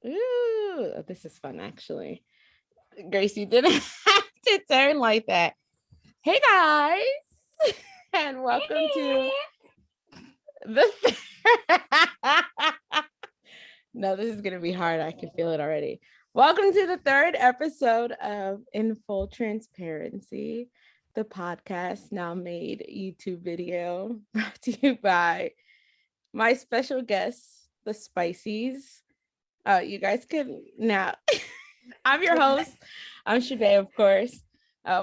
Ooh, this is fun, actually. Grace, you didn't have to turn like that. Hey, guys, and welcome to the. No, this is going to be hard. I can feel it already. Welcome to the third episode of In Full Transparency, the podcast now made YouTube video brought to you by my special guests, the Spicies. You guys can now. I'm your host. I'm Shade, of course.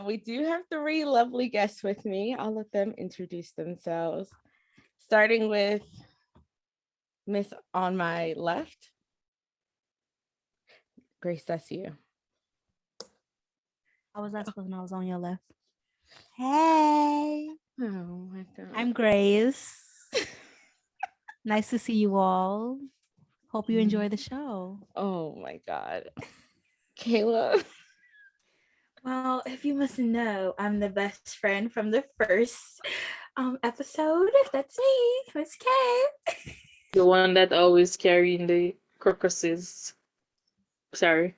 We do have three lovely guests with me. I'll let them introduce themselves, starting with Miss on my left. Grace, that's you. How was that supposed when I was on your left? Hey. Oh my God. I'm Grace. Nice to see you all. Hope you enjoy the show. Oh my God. Kayla. Well, if you must know, I'm the best friend from the first episode. That's me, Miss K. The one that always carrying the crocuses. Sorry.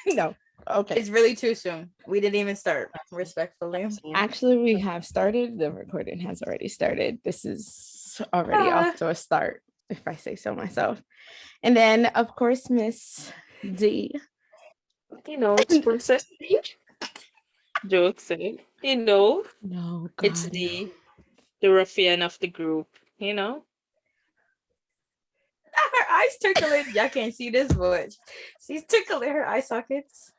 No. Okay. It's really too soon. We didn't even start, respectfully. Actually, we have started. The recording has already started. This is already off to a start, if I say so myself. And then, of course, Miss D. You know, it's Princess D. Jokes, eh? You know, No, God. it's the ruffian of the group, you know? Her eyes tickling. Y'all can't see this, but she's tickling her eye sockets.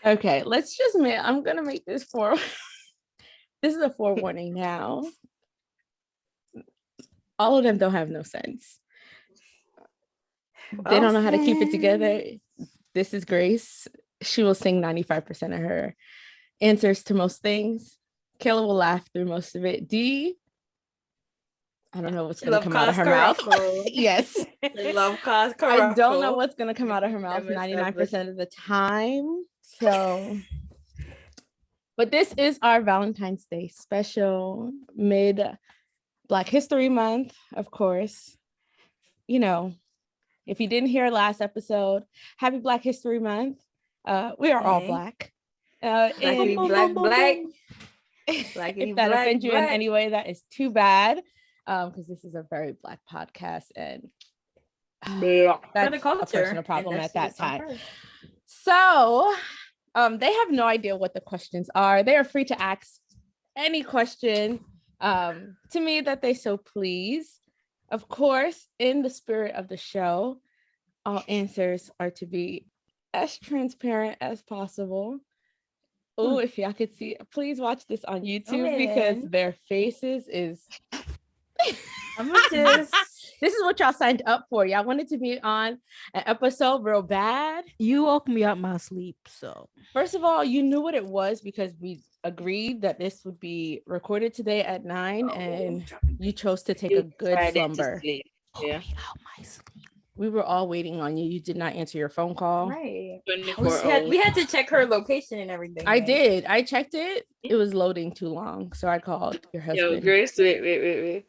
Okay, let's just make. I'm gonna make this for. This is a forewarning now. All of them don't have no sense. They don't know how to keep it together. This is Grace. She will sing 95% of her answers to most things. Kayla will laugh through most of it. D, I don't know what's going to come out of her mouth. Yes. Love cause I don't know what's going to come out of her mouth 99% of the time. So, but this is our Valentine's Day special, mid Black History Month, of course. You know, if you didn't hear last episode, happy Black History Month. We are all Black. Black. If that offends you in any way, that is too bad. Because this is a very Black podcast, and that's a personal problem at that time. So, they have no idea what the questions are. They are free to ask any question to me that they so please. Of course, in the spirit of the show, all answers are to be as transparent as possible. Oh, if y'all could see, please watch this on YouTube because their faces is. This is what y'all signed up for. Y'all wanted to be on an episode real bad. You woke me up my sleep. So first of all, you knew what it was because we agreed that this would be recorded today at 9, and you chose to take a good slumber. Yeah. Out my sleep. We were all waiting on you. You did not answer your phone call. Right. We had to check her location and everything. I did. I checked it. It was loading too long, so I called your husband. Yo, Grace, wait.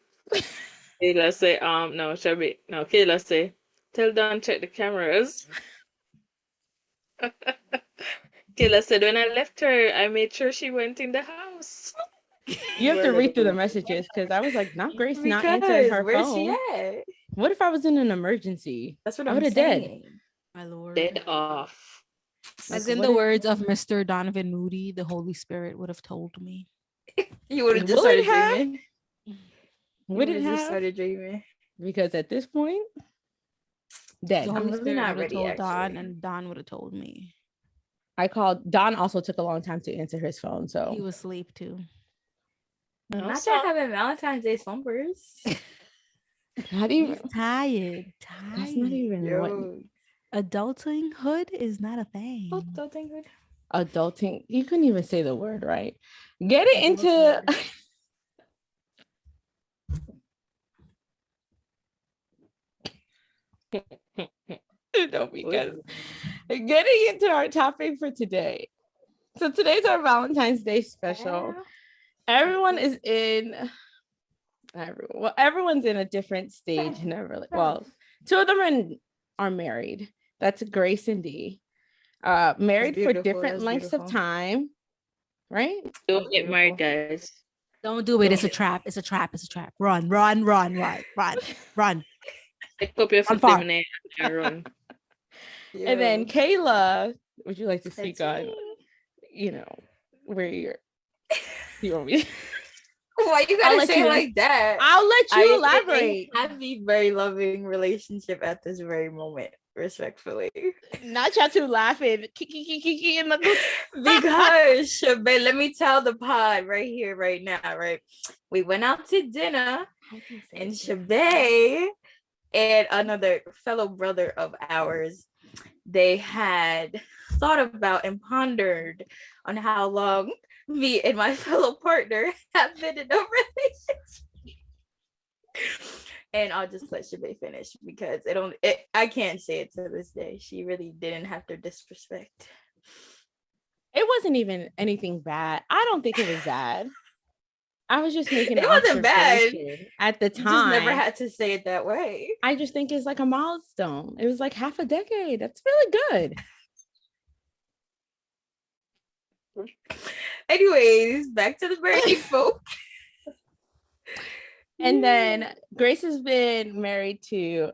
Kayla say, no, Shabby. No, Kayla say, tell Don check the cameras. Kayla said, when I left her, I made sure she went in the house. You have to read through the messages because I was like, not Grace not answering her where's phone. Where's she at? What if I was in an emergency? That's what I'm saying. Dead. My Lord. Dead off. As in the words of Mr. Donovan Moody, the Holy Spirit would have told me. You would have just started dreaming. Would it have started dreaming? Because at this point, dead. The Holy really Spirit not would have ready, told actually. Don, and Don would have told me. I called. Don also took a long time to answer his phone, so He was asleep too. Not that having Valentine's Day slumbers. Not even He's tired. That's not even what Adultinghood is not a thing. adulting. You couldn't even say the word right. Get it into. No, because getting into our topic for today. So today's our Valentine's Day special. Everyone's in a different stage in their Two of them are married. That's Grace and Dee. Married for different lengths of time, right? Don't get married, guys. Don't do it. It's a trap. It's a trap. It's a trap. Run, run, run, run, run, run. Pick up your Run far. lemonade and run. And then Kayla, would you like to speak That's on, me. you know, where you want me? Why you I'll gotta let say you- it like that? I'll let you I elaborate. have a very loving relationship at this very moment, respectfully. Not y'all two laughing. Kiki in the Because Shabay, let me tell the pod right here, right now, right? We went out to dinner, and Shabay and another fellow brother of ours, they had thought about and pondered on how long me and my fellow partner have been in a relationship. And I'll just let Shabay finish because I can't say it to this day. She really didn't have to disrespect. It wasn't even anything bad. I don't think it was bad. I was just making It an wasn't bad. observation at the You just time. never had to say it that way. I just think it's like a milestone. It was like half a decade. That's really good. Anyways, back to the birthday folk. And then Grace has been married to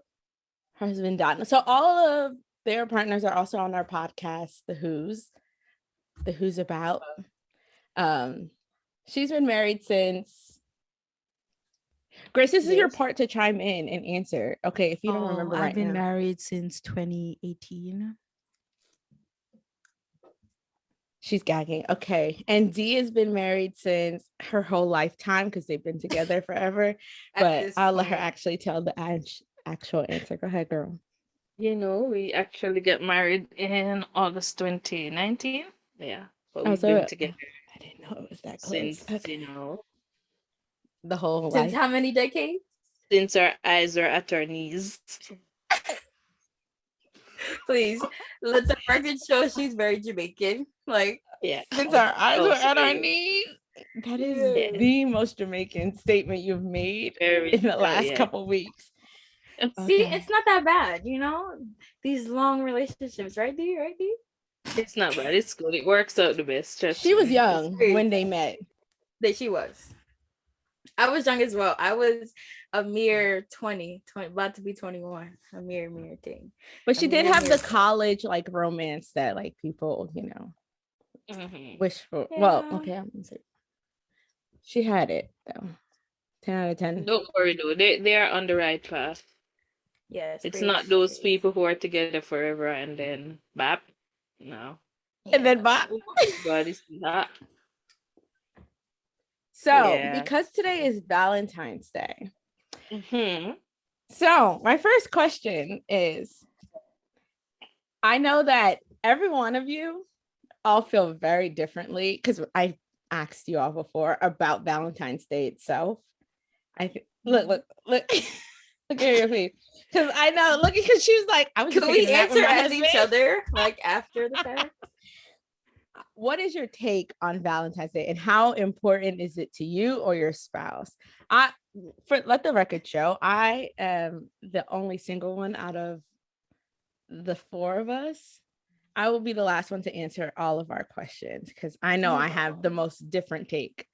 her husband, Don. So all of their partners are also on our podcast, The Who's About. She's been married since. Grace, this is your part to chime in and answer. Okay, if you don't remember right I've been now. married since 2018. She's gagging. Okay. And Dee has been married since her whole lifetime because they've been together forever. But I'll let her actually tell the actual answer. Go ahead, girl. You know, we actually get married in August 2019. Yeah. But we've been together. I didn't know it was that close. Since, you know, the whole Since life. how many decades? Since our eyes are at our knees. Please let the record show she's very Jamaican. Like, Yeah. Since our eyes Oh, were at our sorry. knees. That is Yeah. the most Jamaican statement you've made Very in the last yeah. couple weeks. see, it's not that bad, you know? These long relationships, right, Dee? Right, Dee? It's not bad. It's good. It works out the best. Trust She was me. young great. when they met. That she was. I was young as well. I was a mere 20, about to be 21. A mere thing. But she I did mean, have you're- the college like romance that like people, Mhm. wish for. Well, Yeah. okay, I'm gonna say she had it though. 10 out of 10. Don't worry though. They are on the right path. Yes. It's preach, not those preach. people who are together forever and then bap. No. And then Yeah. bop. God, it's not. So Yeah. because today is Valentine's Day. Mm-hmm. So my first question is, I know that every one of you all feel very differently because I asked you all before about Valentine's Day itself. Look look at your face. Because I know, look, because she was like, I was Can just we taking a nap with answer my as each husband. other, like after the fact? What is your take on Valentine's Day and how important is it to you or your spouse? Let the record show, I am the only single one out of the four of us. I will be the last one to answer all of our questions because I know I have the most different take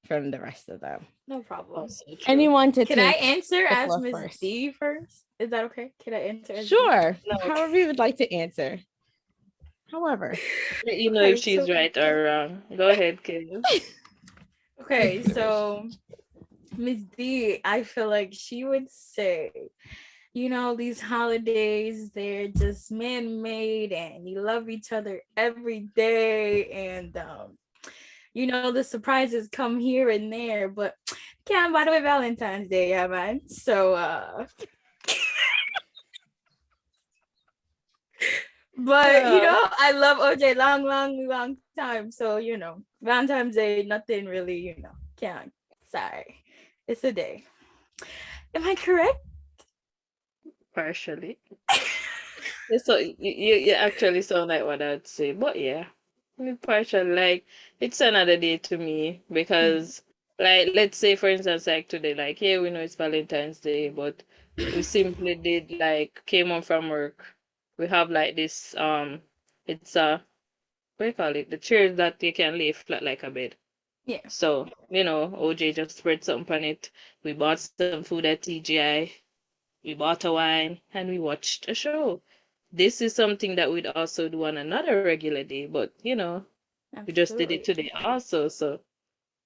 from the rest of them. No problem. Also true. Anyone to Can I take answer the as floor Miss first? D first? Is that okay? Can I answer as D? Sure. No. However you would like to answer. However. Let you know Okay, if she's so- right or wrong. Go ahead, Kayla. Okay, so Miss D, I feel like she would say, you know, these holidays, they're just man-made and you love each other every day. And, you know, the surprises come here and there, but can't buy with Valentine's Day, yeah, man. So, but, you know, I love OJ long time. So, you know, Valentine's Day, nothing really, you know, can't. Sorry. It's a day. Am I correct? Partially. So you actually sound like what I'd say, but yeah, partially. Like it's another day to me because Like, let's say, for instance, like today, like, yeah, we know it's Valentine's Day, but we simply did like came home from work. We have like this it's what do you call it? The chairs that you can lay flat like a bed. Yeah. So, OJ just spread something on it. We bought some food at TGI. We bought a wine and we watched a show. This is something that we'd also do on another regular day, but we just did it Absolutely. today also. So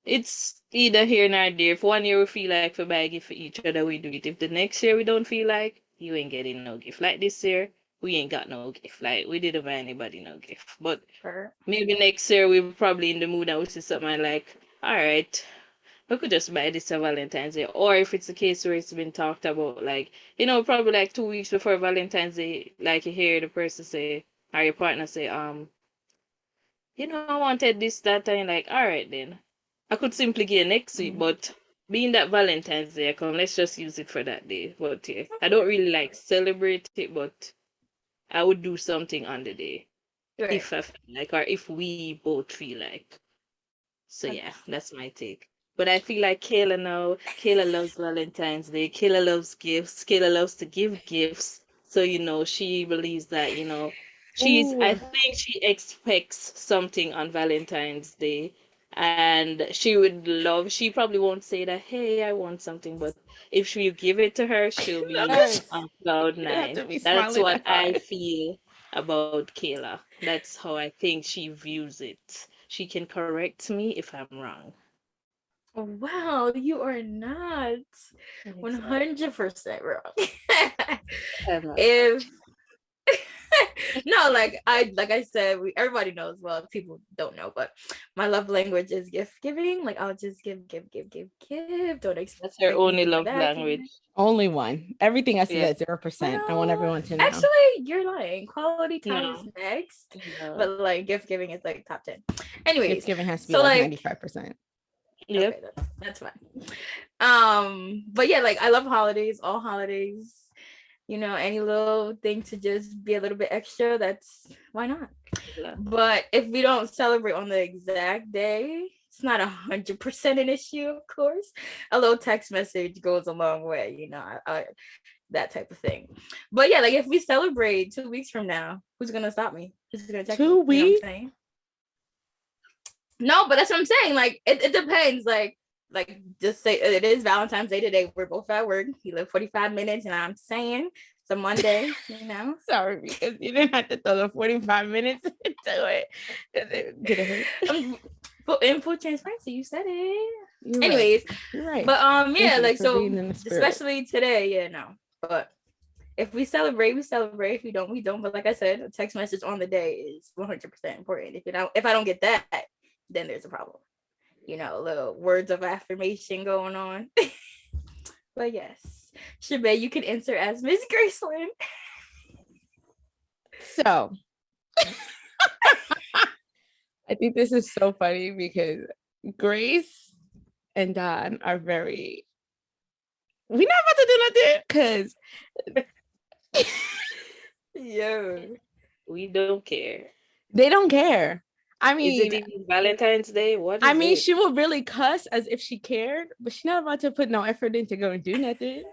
it's either here nor there. If one year we feel like we buy a gift for each other, we do it. If the next year we don't feel like, you ain't getting no gift. Like this year, we ain't got no gift. Like we didn't buy anybody no gift. But maybe next year we're probably in the mood and we see something like, all right, we could just buy this on Valentine's Day. Or if it's a case where it's been talked about, like, probably like 2 weeks before Valentine's Day, like you hear the person say, or your partner say, I wanted this, that, and you're like, all right then. I could simply get next week, but being that Valentine's Day come, let's just use it for that day. But yeah, I don't really like celebrate it, but I would do something on the day if I feel like, or if we both feel like. So yeah, that's my take. But I feel like Kayla now, Kayla loves Valentine's Day. Kayla loves gifts. Kayla loves to give gifts. So, she believes that, I think she expects something on Valentine's Day. And she probably won't say that, hey, I want something. But if you give it to her, she'll be on cloud You have nine. to be That's smiling what that I hard. feel about Kayla. That's how I think she views it. She can correct me if I'm wrong. Oh, wow, you are not 100% wrong. If no, like I said, everybody knows. Well, people don't know, but my love language is gift giving. Like I'll just give. Don't expect That's her only anything love back. language. Only one. Everything else is Yeah. at 0%. I want everyone to know. Actually, you're lying. Quality time is No. next, No. but like gift giving is like top 10. Anyways, Gift giving has to be so like like 95%. Yep. Okay, that's fine. But yeah, like I love holidays, all holidays. Any little thing to just be a little bit extra, that's why not? Yeah. But if we don't celebrate on the exact day, it's not 100% an issue, of course. A little text message goes a long way, that type of thing. But yeah, like if we celebrate 2 weeks from now, who's gonna stop me? Who's gonna check 2 me? You know weeks? what I'm saying? No, but that's what I'm saying. Like it depends. Like just say it is Valentine's Day today. We're both at work. He lived 45 minutes, and I'm saying it's a Monday. Sorry, because you didn't have to throw the 45 minutes into it. Did it hurt? In full transparency, you said it. You're Anyways, right. You're right. But yeah, like so, spirit. especially today, yeah, no. But if we celebrate, we celebrate. If we don't, we don't. But like I said, a text message on the day is 100% important. If I don't get that, then there's a problem. Little words of affirmation going on. But yes, Shabe, you can answer as Miss Graceland. So I think this is so funny because Grace and Don are very. We're not about to do nothing because Yo, we don't care. They don't care. I mean, is it even Valentine's Day? What is I mean, it? she will really cuss as if she cared, but she's not about to put no effort in to go and do nothing.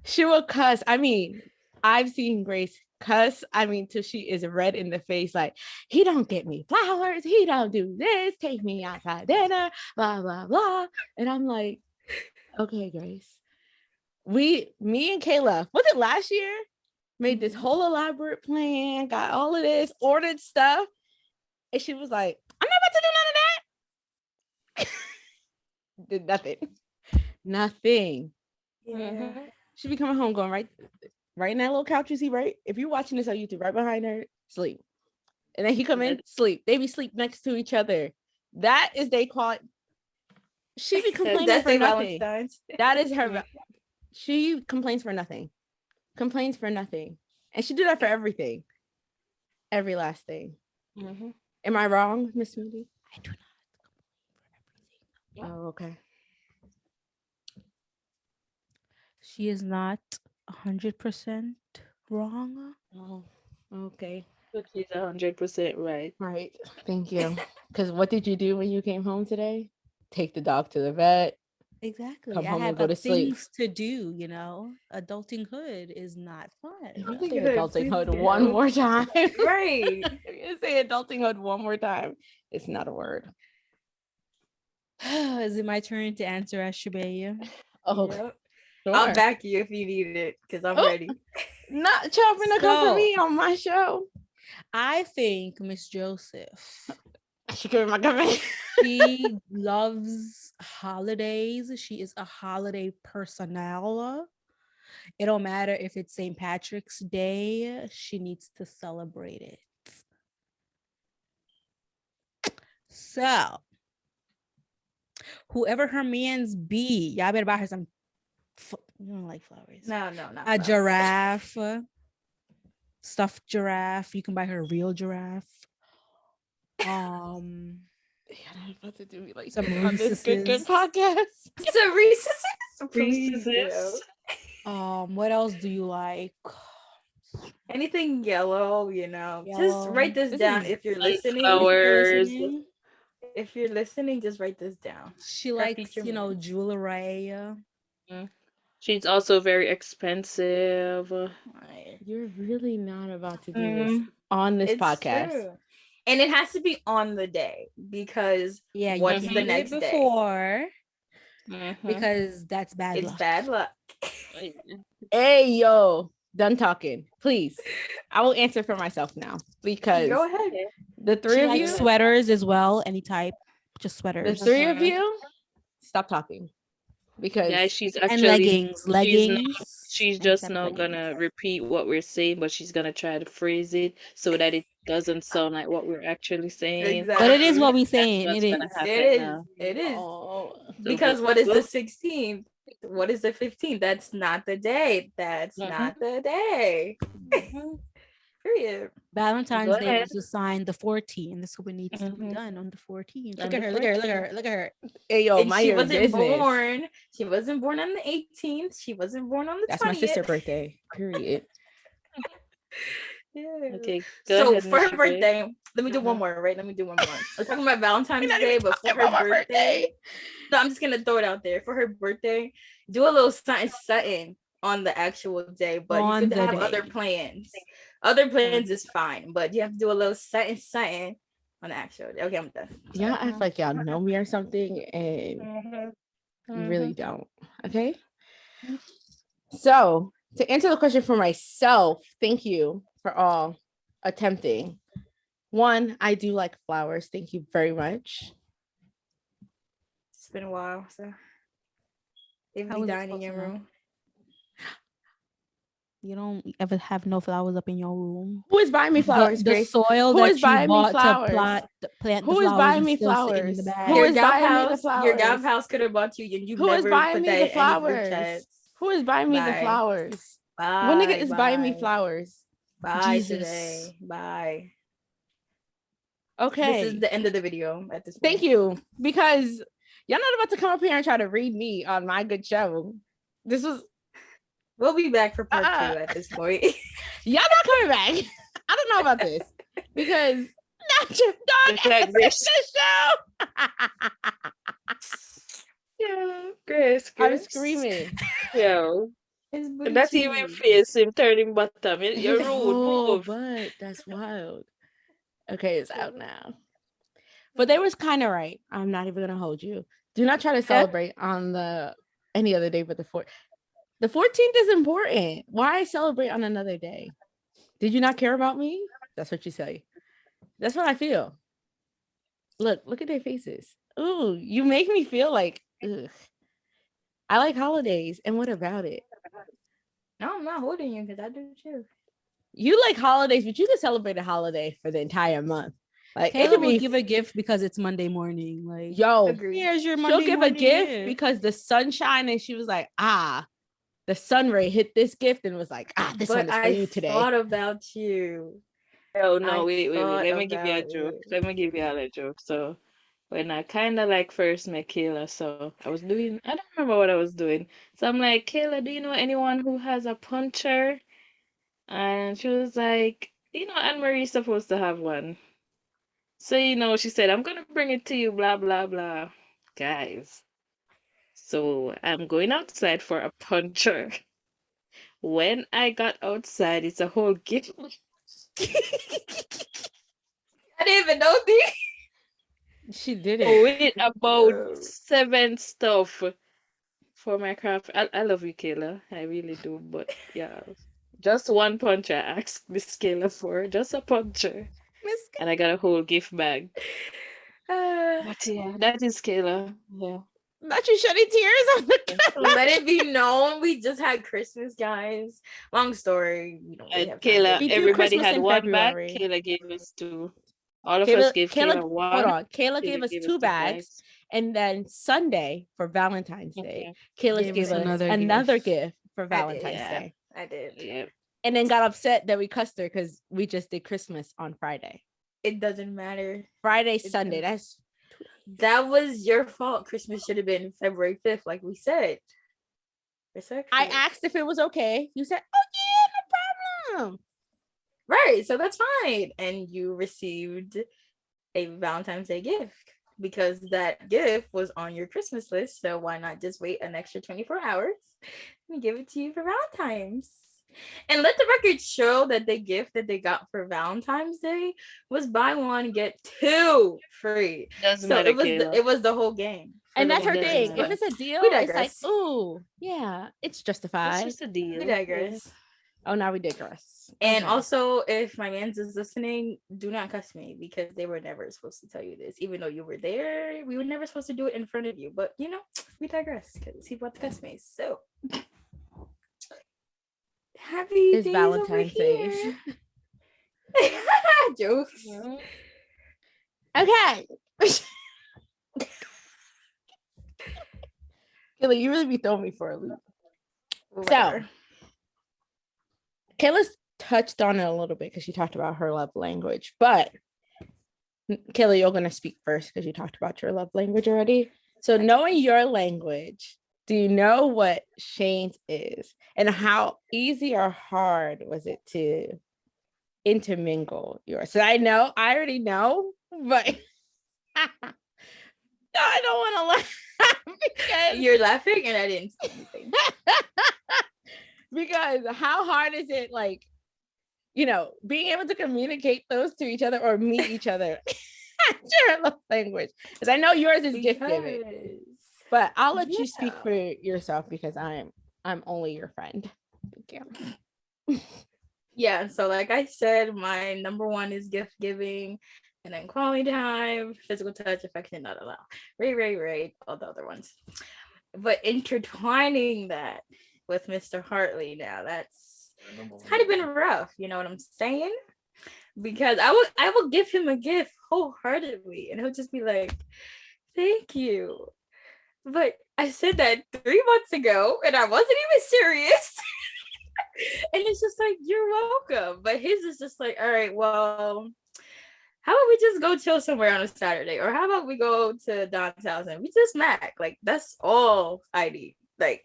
She will cuss. I mean, I've seen Grace cuss. I mean, till she is red in the face, like, he don't get me flowers. He don't do this. Take me out for dinner. Blah blah blah. And I'm like, okay, Grace. Me and Kayla, was it last year? Made this whole elaborate plan. Got all of this, ordered stuff. And she was like, I'm not about to do none of that. Did nothing. Yeah. She be coming home going right in that little couch you see, right? If you're watching this on YouTube, right behind her, sleep. And then he come in, sleep. They be sleep next to each other. That is they quality. She be complaining for nothing. Valentine's. That is her. She complains for nothing. Complains for nothing. And she do that for everything. Every last thing. Mm-hmm. Am I wrong, Miss Moody? I do not complain for everything. Oh, okay. She is not 100% wrong. Oh, okay. But she's 100% right. Right. Thank you. Because what did you do when you came home today? take the dog to the vet. Exactly. Come I home and have go to sleep. things to do, you know. Adultinghood is not fun. If you say Good, adultinghood please one do. more time. Right. If you say adultinghood one more time, it's not a word. Is it my turn to answer, Ashabaya? Oh, Yep. sure. I'll back you if you need it because I'm ready. Not chopping to come for So- me on my show. I think Miss Joseph, She gave me my comment. she loves holidays. She is a holiday personnel. It don't matter if it's St. Patrick's Day, she needs to celebrate it. So, whoever her man's be, y'all better buy her some. You don't like flowers. No, not A flowers. giraffe, stuffed giraffe. You can buy her a real giraffe. Yeah, I'm about to do me like Some this on this good Reese's. podcast. So Reese's, Reese's. please do. What else do you like? Anything yellow, you know. Just Yellow. write this This down is if you're listening. Flowers. If you're listening, just write this down. She Her likes, future you know, moves. jewelry. She's also very expensive. You're really not about to do this Mm. on this It's podcast. true. And it has to be on the day because Yeah, you what's can't the do next it day? before Mhm. because that's bad It's luck. bad luck. Hey, yo, done talking. Please. I will answer for myself now because Go ahead. the three She of likes you, sweaters as well, any type, just the sweaters. three of you, stop talking. Because Yeah, she's And actually leggings. she's Any just type of not leggings. gonna repeat what we're saying, but she's gonna try to phrase it so that it doesn't sound like what we're actually saying. Exactly. But it is what we That's saying. what's It gonna is. happen It is. now. It is. oh, Because what is the Well, 16th? What is the 15th? That's not the day. That's Mhm. not the day. Mhm. Period. Valentine's Go Day ahead. was assigned the 14th. This is what needs to be Mhm. done on the 14th. On Look at the her, look at her, look at her, look at her. hey, yo, And mind she your wasn't business. born. She wasn't born on the 18th. She wasn't born on the 20th. That's my sister's birthday. Period. Yeah. Okay, go So ahead, for Miss her Shabay. birthday, let me do one Mhm. more, right? Let me do one more. We're talking about Valentine's We're not Day, even but for talking her about my birthday, no, I'm just gonna throw it out there. For her birthday, do a little something on the actual day, but you On could the have day. other plans. Other plans is fine, but you have to do a little something on the actual day. Okay, I'm done. Y'all act like y'all know me or something, and Mhm. you really don't. Okay. So to answer the question for myself, thank you for all attempting. One, I do like flowers. Thank you very much. It's been a while, so they've How been was it dining in supposed your to room. You don't ever have no flowers up in your room. Who is buying me flowers, The Grace? soil Who that is you buying me bought flowers? to plant the Who is flowers buying is me still sitting in the flowers? bag. Who Your is gal buying me the house, your gal flowers? house could have bought you, and you Who is never buying put me that the in any group flowers? chats. Who is buying me the Bye. flowers? Bye. What nigga is buying me bye. flowers? Bye Jesus. today. Bye. Okay. This is the end of the video at this point. Thank you. Because y'all not about to come up here and try to read me on my good show. This was We'll be back for part 2 at this point. y'all not coming back. I don't know about this. Because not your dog It's like ass this. the show. Yeah, Grace. I'm screaming. Yo. His booty That's even cheeks. face him turning bottom. You're rude. Oh, Move. but that's wild. Okay, it's out now. But they was kind of right. I'm not even gonna hold you. Do not try to celebrate on the any other day but the 4th. The 14th is important. Why celebrate on another day? Did you not care about me? That's what you say. That's what I feel. Look at their faces. Ooh, you make me feel like, ugh. I like holidays. And what about it? No, I'm not holding you because I do too. You like holidays, but you can celebrate a holiday for the entire month. Like it Kayla could will be give a gift because it's Monday morning. Like, yo, Agreed. here's your she'll Monday give a morning gift because the sunshine, and she was like, the sun ray hit this gift and was like, this one But is for I you today. thought about you. Oh no, I wait. thought Let me give you a about joke. you. Let me give you a joke. So when I kind of like first met Kayla, so I don't remember what I was doing. So I'm like, Kayla, do you know anyone who has a puncher? And she was like, Anne Marie's supposed to have one. So, she said, I'm gonna bring it to you, blah, blah, blah. guys. So I'm going outside for a puncher. When I got outside, it's a whole gift. I didn't even know these. She did it. With about 7 stuff for my craft. I love you, Kayla. I really do. But yeah, just one puncher I asked Miss Kayla for. Just a puncher. And I got a whole gift bag. But yeah, that is Kayla. Yeah. Not you shedding tears on the camera. Let it be known we just had Christmas, guys. Long story. We don't really have time Kayla, to- everybody Christmas had in one February. bag. Kayla gave us 2. All of us gave Kayla one. Hold on. Kayla gave us gave 2 2 bags. And then Sunday for Valentine's Day, Kayla Gave gave us us another another gift. gift for I did, Valentine's yeah. Day. I did. Yeah. And then got upset that we cussed her because we just did Christmas on Friday. It doesn't matter. Friday, It Sunday. does. That's That was your fault. Christmas should have been February 5th, like we said. I asked if it was okay. You said, "Oh yeah, no problem." Right, so that's fine. And you received a Valentine's Day gift because that gift was on your Christmas list. So why not just wait an extra 24 hours and give it to you for Valentine's? And let the record show that the gift that they got for Valentine's Day was buy one, get 2 free. Doesn't So matter, it was Kayla. it was the whole game. for And the that's her Valentine's thing. Day. If it's a deal, We it's like, digress. ooh, yeah, it's It's justified. just a deal. We digress. Oh, now we digress. And Okay. also, if my man's is listening, do not cuss me because they were never supposed to tell you this. Even though you were there, we were never supposed to do it in front of you. But we digress because he bought the cuss me. So happy It's days Valentine's over Day. here. Jokes. Okay. Kayla, you really be throwing me for a loop. Whatever. Kayla's touched on it a little bit because she talked about her love language, but Kayla, you're going to speak first because you talked about your love language already. So knowing your language, do you know what Shane's is and how easy or hard was it to intermingle yours? So I already know, but I don't want to laugh because You're laughing and I didn't say anything. because how hard is it, like, being able to communicate those to each other or meet each other your love language? Because I know yours is gift giving, but I'll let you speak for yourself because I'm only your friend. Thank you. Yeah, so like I said, my number 1 is gift giving, and then quality time, physical touch, affection, not allowed. Right, all the other ones. But intertwining that with Mr. Hartley now, it's kind of been rough, you know what I'm saying? Because I will give him a gift wholeheartedly, and he'll just be like, "Thank you." But I said that 3 months ago, and I wasn't even serious. And it's just like, you're welcome. But his is just like, all right, well, how about we just go chill somewhere on a Saturday? Or how about we go to Don's house and we just smack? Like, that's all I need. Like,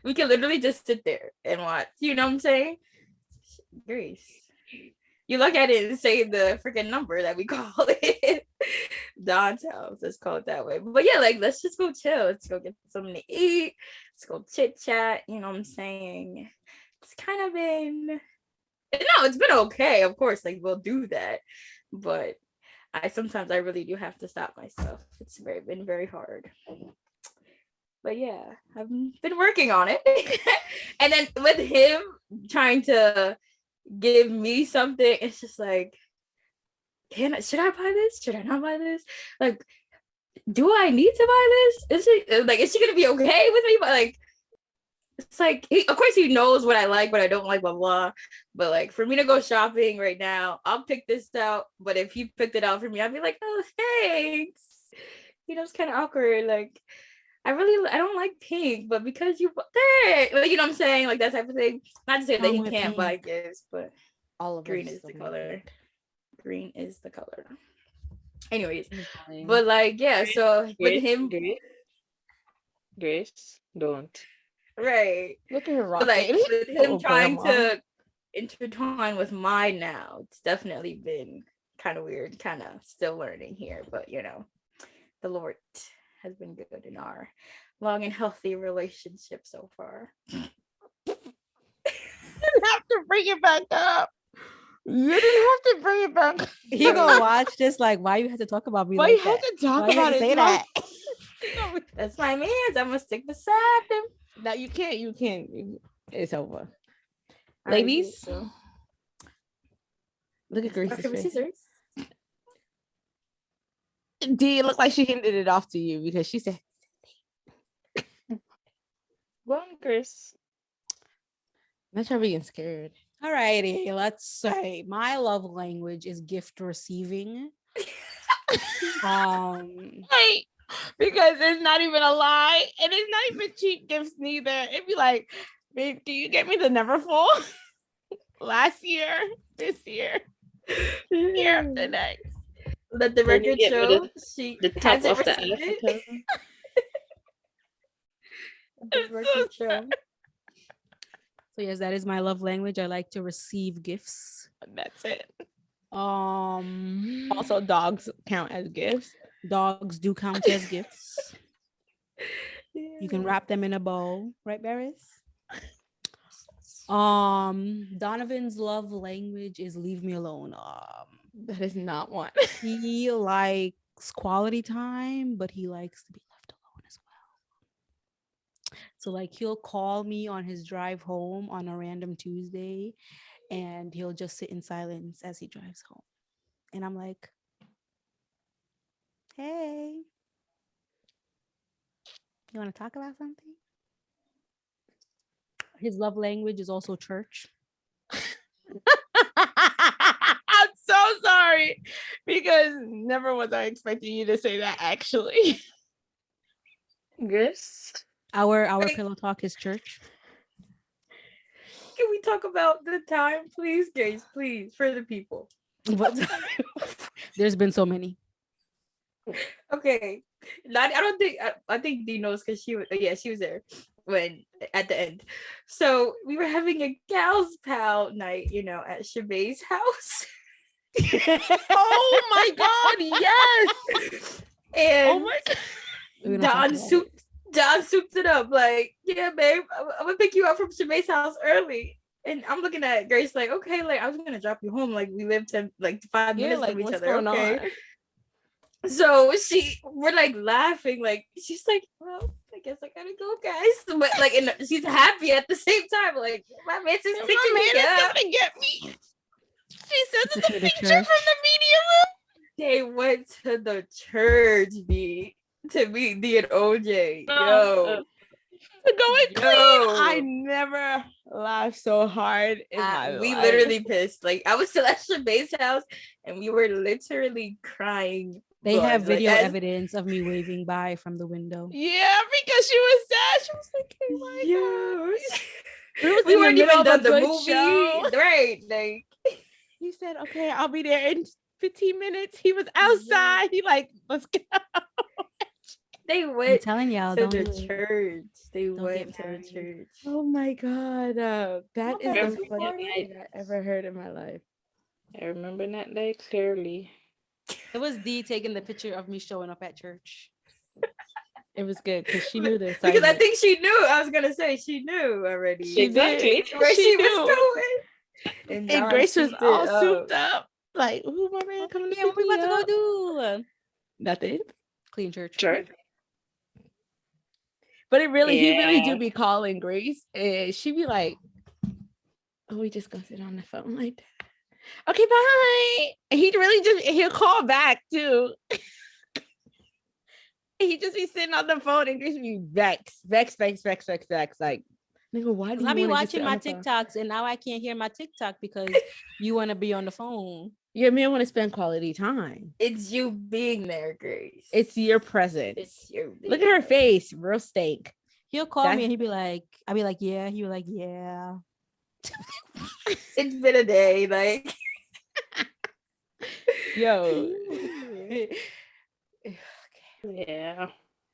we can literally just sit there and watch. You know what I'm saying? Grace. You look at it and say the freaking number that we call it. Don's house. Let's call it that way. But yeah, like, let's just go chill. Let's go get something to eat. Let's go chit chat. You know what I'm saying? It's kind of been, it's been okay. Of course, like, we'll do that. But sometimes I really do have to stop myself. It's been very hard. But yeah, I've been working on it. And then with him trying to give me something, it's just like, should I buy this? Should I not buy this? Like, do I need to buy this? Is she gonna be okay with me? But like, it's like, of course he knows what I like, what I don't like, blah blah. But like, for me to go shopping right now, I'll pick this out. But if he picked it out for me, I'd be like, oh, thanks. It's kind of awkward. Like, I don't like pink, but because you bought that, like, you know what I'm saying, like that type of thing. Not to say that he can't buy gifts, but All of green us is the still color. need it. Green is the color. Anyways, but like, yeah. So with him, Grace, don't. right? Look at her But like rocking. with him trying to intertwine with mine now, it's definitely been kind of weird, kind of still learning here, but the Lord has been good in our long and healthy relationship so far. You didn't have to bring it back up. You didn't have to bring it back. He gonna watch this like, why you have to talk about me Why like you have that? to talk Why you have about to it? say that? That's my man. I'm gonna stick beside him. No, you can't. You can't. It's over. All Ladies, right, so look at Grace's paper, face. scissors. D, it looked like she handed it off to you because she said, Go on, Chris. not her being scared. All righty, let's say my love language is gift receiving. Hey, because it's not even a lie, and it's not even cheap gifts neither. It'd be like, babe, can you get me the Neverfull? Last year, this year, year after next. Let the Then you record get show the she top hasn't of the received it. avatar. The record show. So yes, that is my love language. I like to receive gifts. That's it. Also, Also, dogs count as gifts. dogs do count as gifts. You can wrap them in a bow, right, Barris? Donovan's love language is leave me alone. That is not one. He likes quality time, but he likes to be left alone as well. So like he'll call me on his drive home on a random Tuesday, and he'll just sit in silence as he drives home. And I'm like, hey, you want to talk about something? His love language is also church. I'm so sorry because never was I expecting you to say that actually. Grace. Our pillow talk is church. Can we talk about the time, please, Grace? Please, for the people. But there's been so many. Okay, I don't think I think Dee knows because she was she was there when at the end. So we were having a gals pal night, at Shabay's house. Oh my god, yes. And Oh my god. We don't talk about it. Don souped it up like, yeah, babe, I'm gonna pick you up from Shabay's house early. And I'm looking at Grace like, okay, like I was gonna drop you home. Like we lived 5 minutes like from each what's other. going Okay. on? So we're like laughing, like she's like, well, I guess I gotta go, guys. But like, and she's happy at the same time. Like my man is My man is coming to get me. She said it's a To the picture church. from the media room. They went to the church, to meet D and OJ. Oh, To go and clean. Yo. I never laughed so hard in my We life. literally pissed. Like I was still at Shabay's house, and we were literally crying. They have blood. video Like, evidence of me waving by from the window. Yeah, because she was sad. She was like, oh my Yes. god. We in the weren't middle even of done a the good movie. show. Right. Like He said, okay, I'll be there in 15 minutes. He was outside. He like, let's go. they I'm went telling y'all, to don't the do it. church. They Don't went get to the married. church. Oh my god. That is Okay, the so funniest funny. thing I ever heard in my life. I remember that day clearly. It was Dee taking the picture of me showing up at church. It was good because she knew this. Because I think she knew. I was gonna say she knew already. She Exactly. did. Where she knew. was going. And John Grace was souped all it up. souped up. Like, who my man coming to Yeah, what pick we me about to up? go do? Nothing. Clean church. Sure. But he really Yeah. do be calling Grace, and she be like, "Oh, we just gonna sit on the phone like that." Okay, bye. And he'll call back too. He just be sitting on the phone, and Grace be vexed. Like, nigga, why do you I be wanna just sit watching on my the phone? TikToks, and now I can't hear my TikTok because you want to be on the phone. Your man want to spend quality time. It's you being there, Grace. It's your presence. It's your. Look at her face, real steak. He'll call That's- me and he'd be like, I'll be like, yeah. He was like, yeah. It's been a day, like. Yo, Yeah.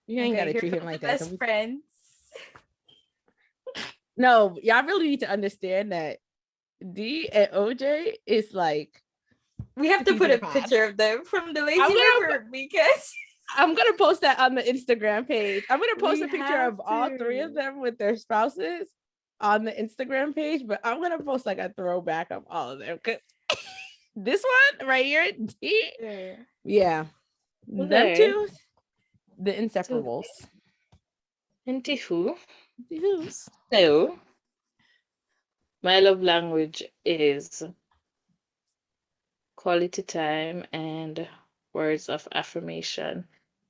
you ain't gotta here treat him comes like the that. Best friends. No, y'all really need to understand that D and OJ is like. We have to Piece put of a pie. picture of them from the lazy I'm gonna river because I'm gonna post that on the Instagram page. I'm gonna post We a picture of all three of to. them with their spouses on the Instagram page, but I'm gonna post like a throwback of all of them because this one right here, yeah, them Okay. two, the inseparables. Anywho, Who's? so my love language is quality time and words of affirmation.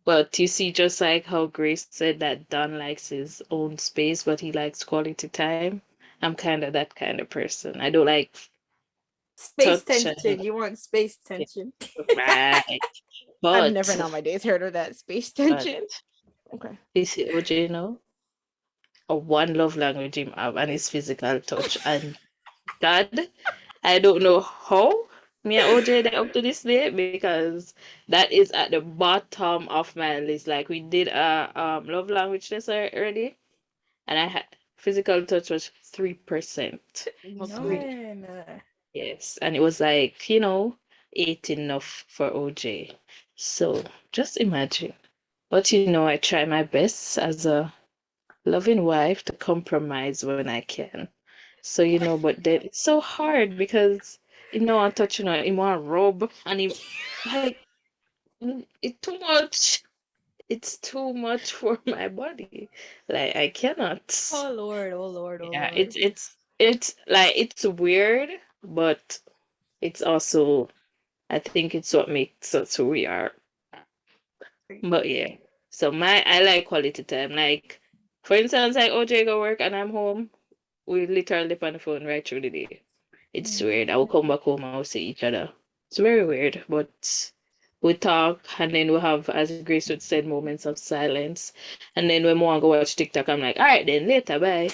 But you see, just like how Grace said that Don likes his own space, but he likes quality time. I'm kind of that kind of person. I don't like Space touch tension. You want space tension. right. I've never in all But my days heard of that space but tension. Okay. you see, OJ, you know, one love language him have and his physical touch. And God, I don't know how me and OJ they up to this day because that is at the bottom of my list. Like we did a love language test already, and I had physical touch was 3%. Agreed. Yes, and it was like, you know, 8 enough for OJ. So just imagine. But you know, I try my best as a loving wife to compromise when I can. So you know, but then it's so hard because him no want touch, you know, him want rub and him like it's too much. It's too much for my body. Like I cannot. Oh Lord, oh Lord, oh Yeah, Lord. it's like it's weird, but it's also I think it's what makes us who we are. But yeah. So I like quality time. Like for instance, like OJ go work and I'm home. We literally on the phone right through the day. It's weird. I will come back home and we'll see each other. It's very weird, but we talk and then we have, as Grace would say, moments of silence. And then when we want to go watch TikTok, I'm like, all right, then later, bye.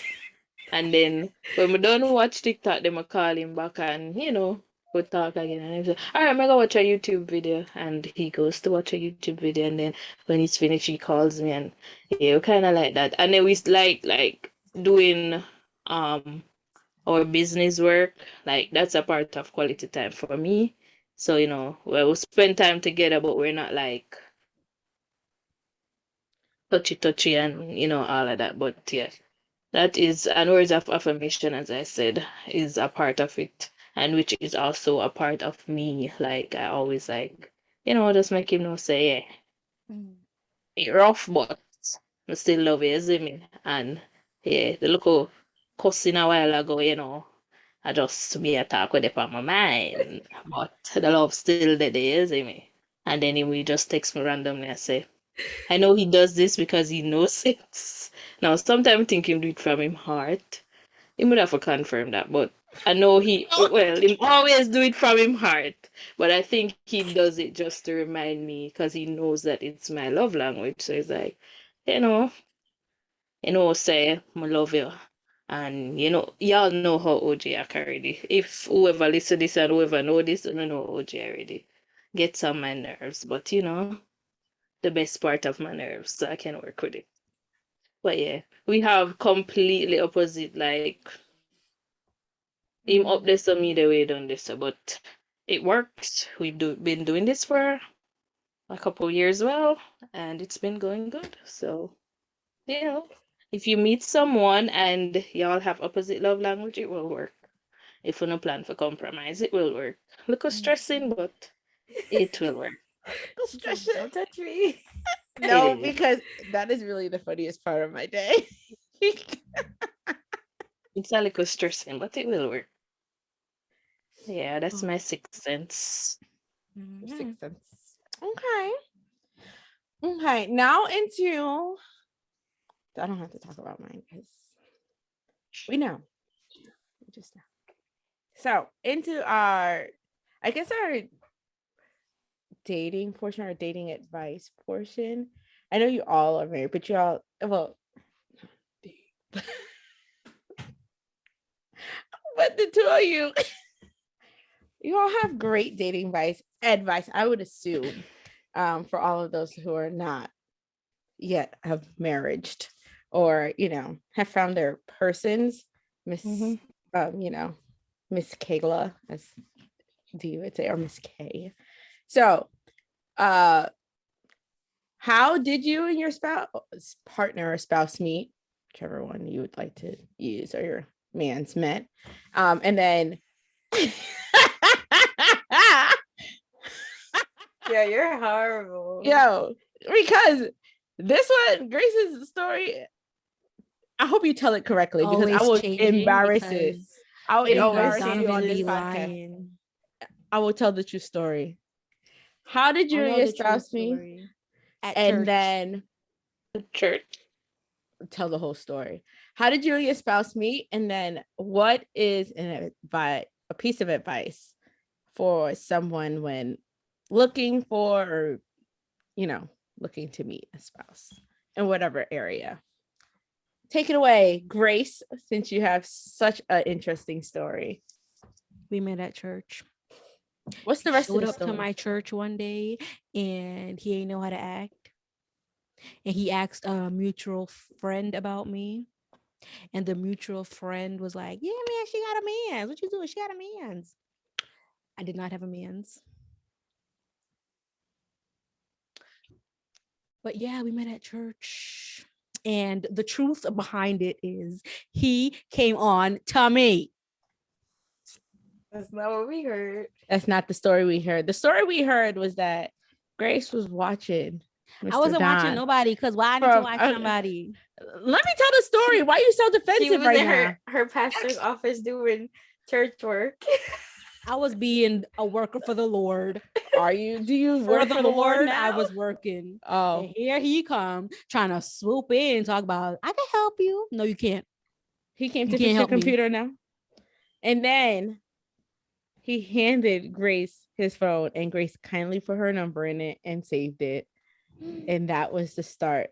And then when we done watch TikTok, then I call him back and, you know, we talk again. And he's like, all right, I'm going to watch a YouTube video. And he goes to watch a YouTube video. And then when he's finished, he calls me. And yeah, we kind of like that. And then we like doing our business work. Like that's a part of quality time for me. So, you know, we'll spend time together, but we're not like touchy and, you know, all of that. But yeah. That is, and words of affirmation, as I said, is a part of it, and which is also a part of me. Like, I always like, you know, just make him know, say, yeah, you're rough, but I still love you, see me? And yeah, the little cussing a while ago, you know, I just me a talk with it on my mind, but the love still there, you see me? And then he will just text me randomly and say, I know he does this because he knows it. Now, sometimes I think him do it from him heart. He would have to confirm that, but I know he always do it from him heart. But I think he does it just to remind me because he knows that it's my love language. So he's like, you know, say, I love you. And, you know, y'all know how OJ act already. If whoever listen this and whoever know this, you know OJ already. Gets on my nerves, but you know, the best part of my nerves, so I can work with it. But yeah, we have completely opposite, like him up this or me the way done this, but it works. Been doing this for a couple years well, and it's been going good. So, you know, if you meet someone and y'all have opposite love language, it will work. If you no plan for compromise, it will work. Look stressing, but it will work. Don't touch me. No, It is. because that is really the funniest part of my day. It's a little stressing, but it will work. Yeah, that's my sixth sense. Sixth sense. Okay. Okay. Now into I don't have to talk about mine because we know. We just know. So into our dating portion, our dating advice portion. I know you all are married, but y'all well but the two of you you all have great dating advice, I would assume, for all of those who are not yet have marriaged or, you know, have found their persons, Miss, you know, Miss Kayla, as D would say, or Miss K. So, how How did you and your partner or spouse meet? Whichever one you would like to use, or your man's met. And then Yeah, you're horrible. Yo, because this one, Grace's story, I hope you tell it correctly because I will embarrass it. I will embarrass you on this podcast. I will tell the true story. How did you and your spouse meet? And then church. Tell the whole story. How did you and your spouse meet? And then what is a piece of advice for someone when looking for, or looking to meet a spouse in whatever area? Take it away, Grace, since you have such an interesting story. We met at church. What's the rest of the story? Showed up to my church one day and he ain't know how to act. And he asked a mutual friend about me. And the mutual friend was like, yeah, man, she got a man. What you doing? She got a man's. I did not have a man's. But yeah, we met at church. And the truth behind it is he came on to me. That's not what we heard. That's not the story we heard. The story we heard was that Grace was watching Mr. I wasn't Don watching nobody because why I need to watch somebody? Let me tell the story. Why are you so defensive She was right in now? her pastor's office doing church work. I was being a worker for the Lord. Are you? Do you work for the Lord now? I was working. Oh, and here he come trying to swoop in and talk about, I can help you. No, you can't. He came to fix your computer now. And then he handed Grace his phone, and Grace kindly put her number in it and saved it. And that was the start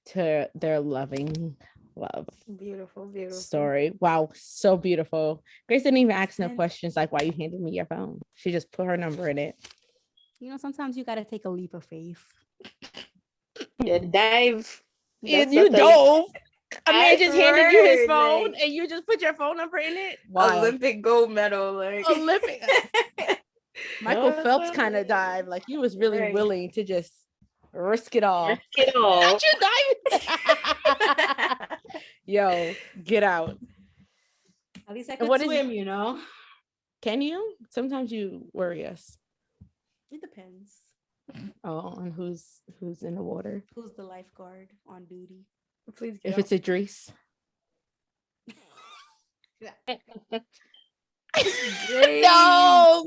to their loving love. Beautiful story. Wow, so beautiful. Grace didn't even ask no questions like, why you handed me your phone? She just put her number in it. Sometimes you got to take a leap of faith. Yeah, dive. You dove. A man just handed you his phone and you just put your phone number in it. Wow. Olympic gold medal. Olympic. Michael Phelps kind of dived. Like, he was really willing to just risk it all. Not you diving. Yo, get out. At least I could swim, Can you? Sometimes you worry us. It depends. Oh, on who's in the water. Who's the lifeguard on duty? Please if it's Idris. No,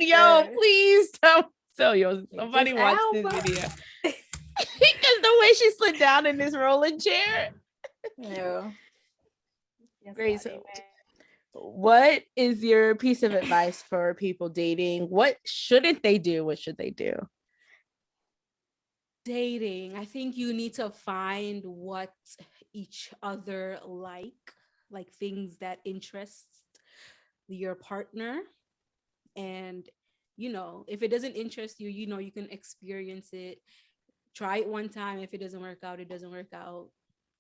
please don't. So, somebody watch this video. Because the way she slid down in this rolling chair. Yeah. Grace, what is your piece of advice for people dating? What shouldn't they do? What should they do? Dating, I think you need to find what each other like things that interest your partner. And if it doesn't interest you, you can experience it. Try it one time. If it doesn't work out, it doesn't work out.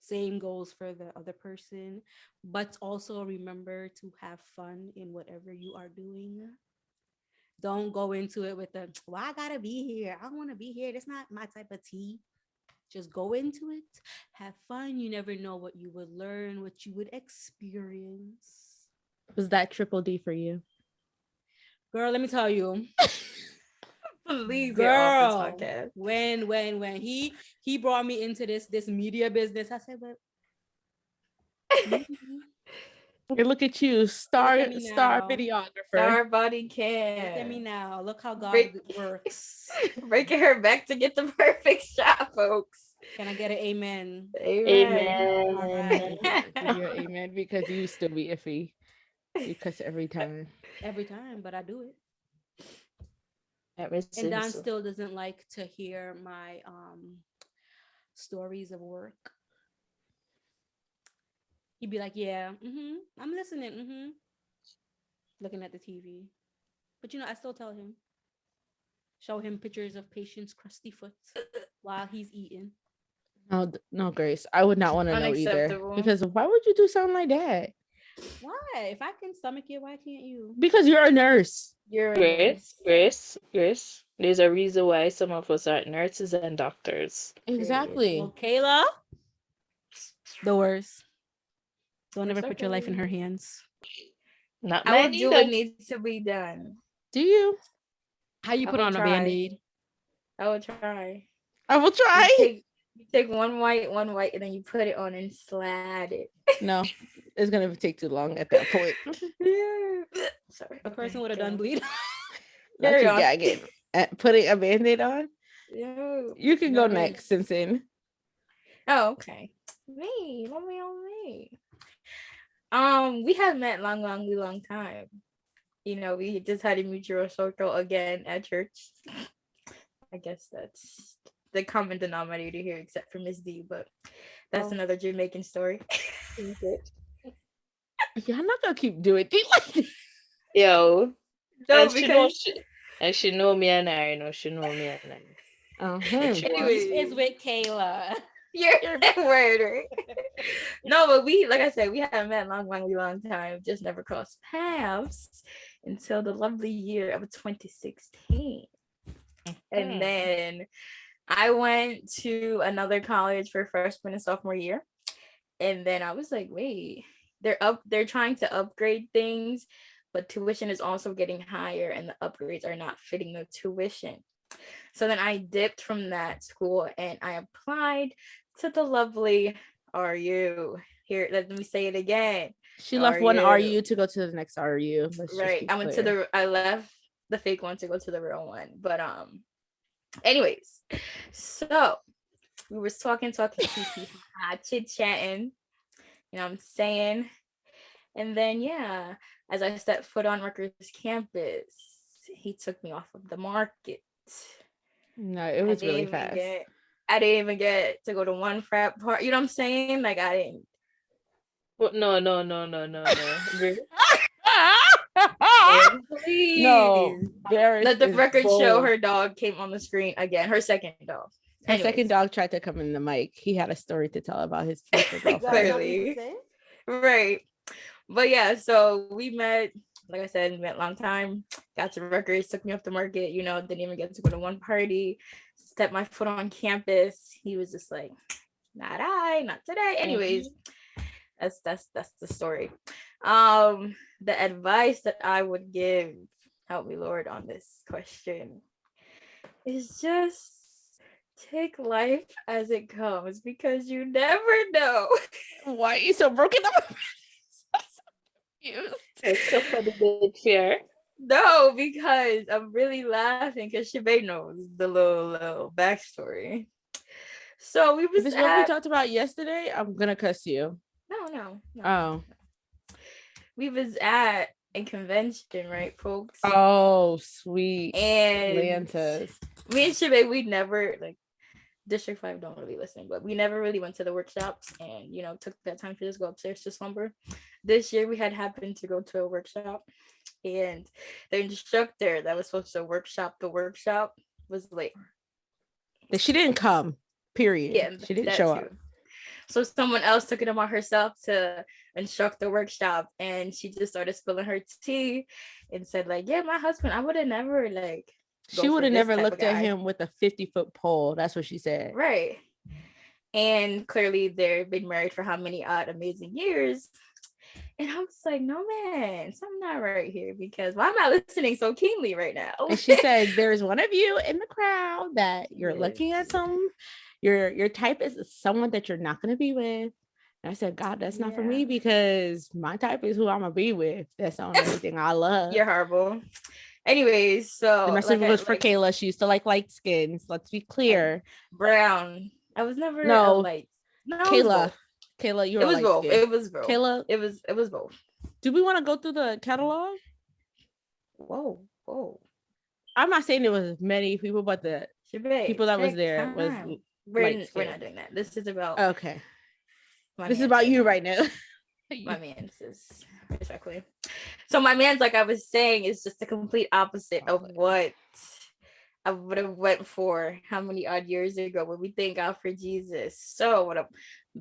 Same goes for the other person. But also remember to have fun in whatever you are doing. Don't go into it with I gotta be here. I don't want to be here. That's not my type of tea. Just go into it. Have fun. You never know what you would learn, what you would experience. Was that triple D for you? Girl, let me tell you. Please, girl, when he brought me into this media business, I said, but hey, look at you, star videographer, star body cam. Look at me now. Look how God works. Breaking her back to get the perfect shot, folks. Can I get an amen? Amen. All right. Amen, because you still be iffy. You cuss every time. Every time, but I do it. And Don still doesn't like to hear my stories of work. He'd be like, yeah, I'm listening, looking at the TV. But I still tell him, show him pictures of Patient's crusty foot while he's eating. No, Grace, I would not want to know either. Because why would you do something like that? Why? Why? If I can stomach it, why can't you? Because you're a nurse. You're a nurse. Grace. There's a reason why some of us aren't nurses and doctors. Exactly. Well, Kayla, the worst. Don't ever It's put your life in her okay. hands. Not I will mine do what either. needs to be done. Do you? How you I put will on a try. Band-Aid? I will try. I will You try. take one white, and then you put it on and slide it. No, it's gonna take too long at that point. Sorry. A person would have done bleed. Not Carry you on. gagging. Putting a Band-Aid on. No, You can go no. next, Simpson. Oh, okay. Me. Let me on me. We had met long time. You know, we just had a mutual circle again at church. I guess that's the common denominator here, except for Miss D, but that's another Jamaican story. Yeah, I'm not gonna keep doing things like this. Yo. No, and because she know me and I, she know me and I. anyways, Is with Kayla. you're word, right? No, but we, like I said, we haven't met long time, just never crossed paths until the lovely year of 2016. And then I went to another college for freshman and sophomore year. And then I was like, wait, they're trying to upgrade things, but tuition is also getting higher and the upgrades are not fitting the tuition. So then I dipped from that school and I applied to the lovely RU. Here, let me say it again. She left one RU to go to the next RU. Right. I left the fake one to go to the real one. But anyways, so we were talking, chit-chatting, you know what I'm saying? And then yeah, as I stepped foot on Rutgers campus, he took me off of the market. No, it was really fast. I didn't even get to go to one frat party. You know what I'm saying? Like I didn't. But no. Please. No, let the record show her dog came on the screen again. Her second dog. Her second dog tried to come in the mic. He had a story to tell about his future girlfriend. Clearly. Right. But yeah, so we met, like I said, met long time, got to Rutgers, took me off the market, you know, didn't even get to go to one party, stepped my foot on campus. He was just like, not today. Anyways, that's the story. The advice that I would give, help me Lord on this question, is just take life as it comes, because you never know. Why are you so broken up? It's so funny, big fear. No, because I'm really laughing because Shabay knows the little backstory. So we was This is what we talked about yesterday. I'm gonna cuss you. No. Oh. We was at a convention, right, folks? Oh, sweet. And Atlantis. Me and Shabay, we never, like, District 5 don't really listen, but we never really went to the workshops and, you know, took that time to just go upstairs to slumber. This year we had happened to go to a workshop, and the instructor that was supposed to workshop the workshop was late. She didn't come, period. Yeah, she didn't show up. So someone else took it upon herself to instruct the workshop, and she just started spilling her tea and said, like, yeah, my husband, I would have never, like, she would have never looked at him with a 50-foot pole. That's what she said. Right. And clearly they've been married for how many odd amazing years. And I was like, no, man, something not right here, because why am I listening so keenly right now? And she said, there's one of you in the crowd that you're looking at your type is someone that you're not going to be with. And I said, God, that's not for me, because my type is who I'm going to be with. That's the only thing I love. You're horrible. Anyways, so the message was for Kayla. She used to like light skins. Let's be clear. Brown. I was never a light. No, Kayla, you were light both. skin. It was both. Kayla, it was both. Do we want to go through the catalog? Whoa. I'm not saying it was many people, but the people that was there was. We're not doing that. This is about. Okay. This is about you right now. My man's is respectfully. So my man's, like I was saying, is just the complete opposite of what I would have went for how many odd years ago when we thank God for Jesus. So what a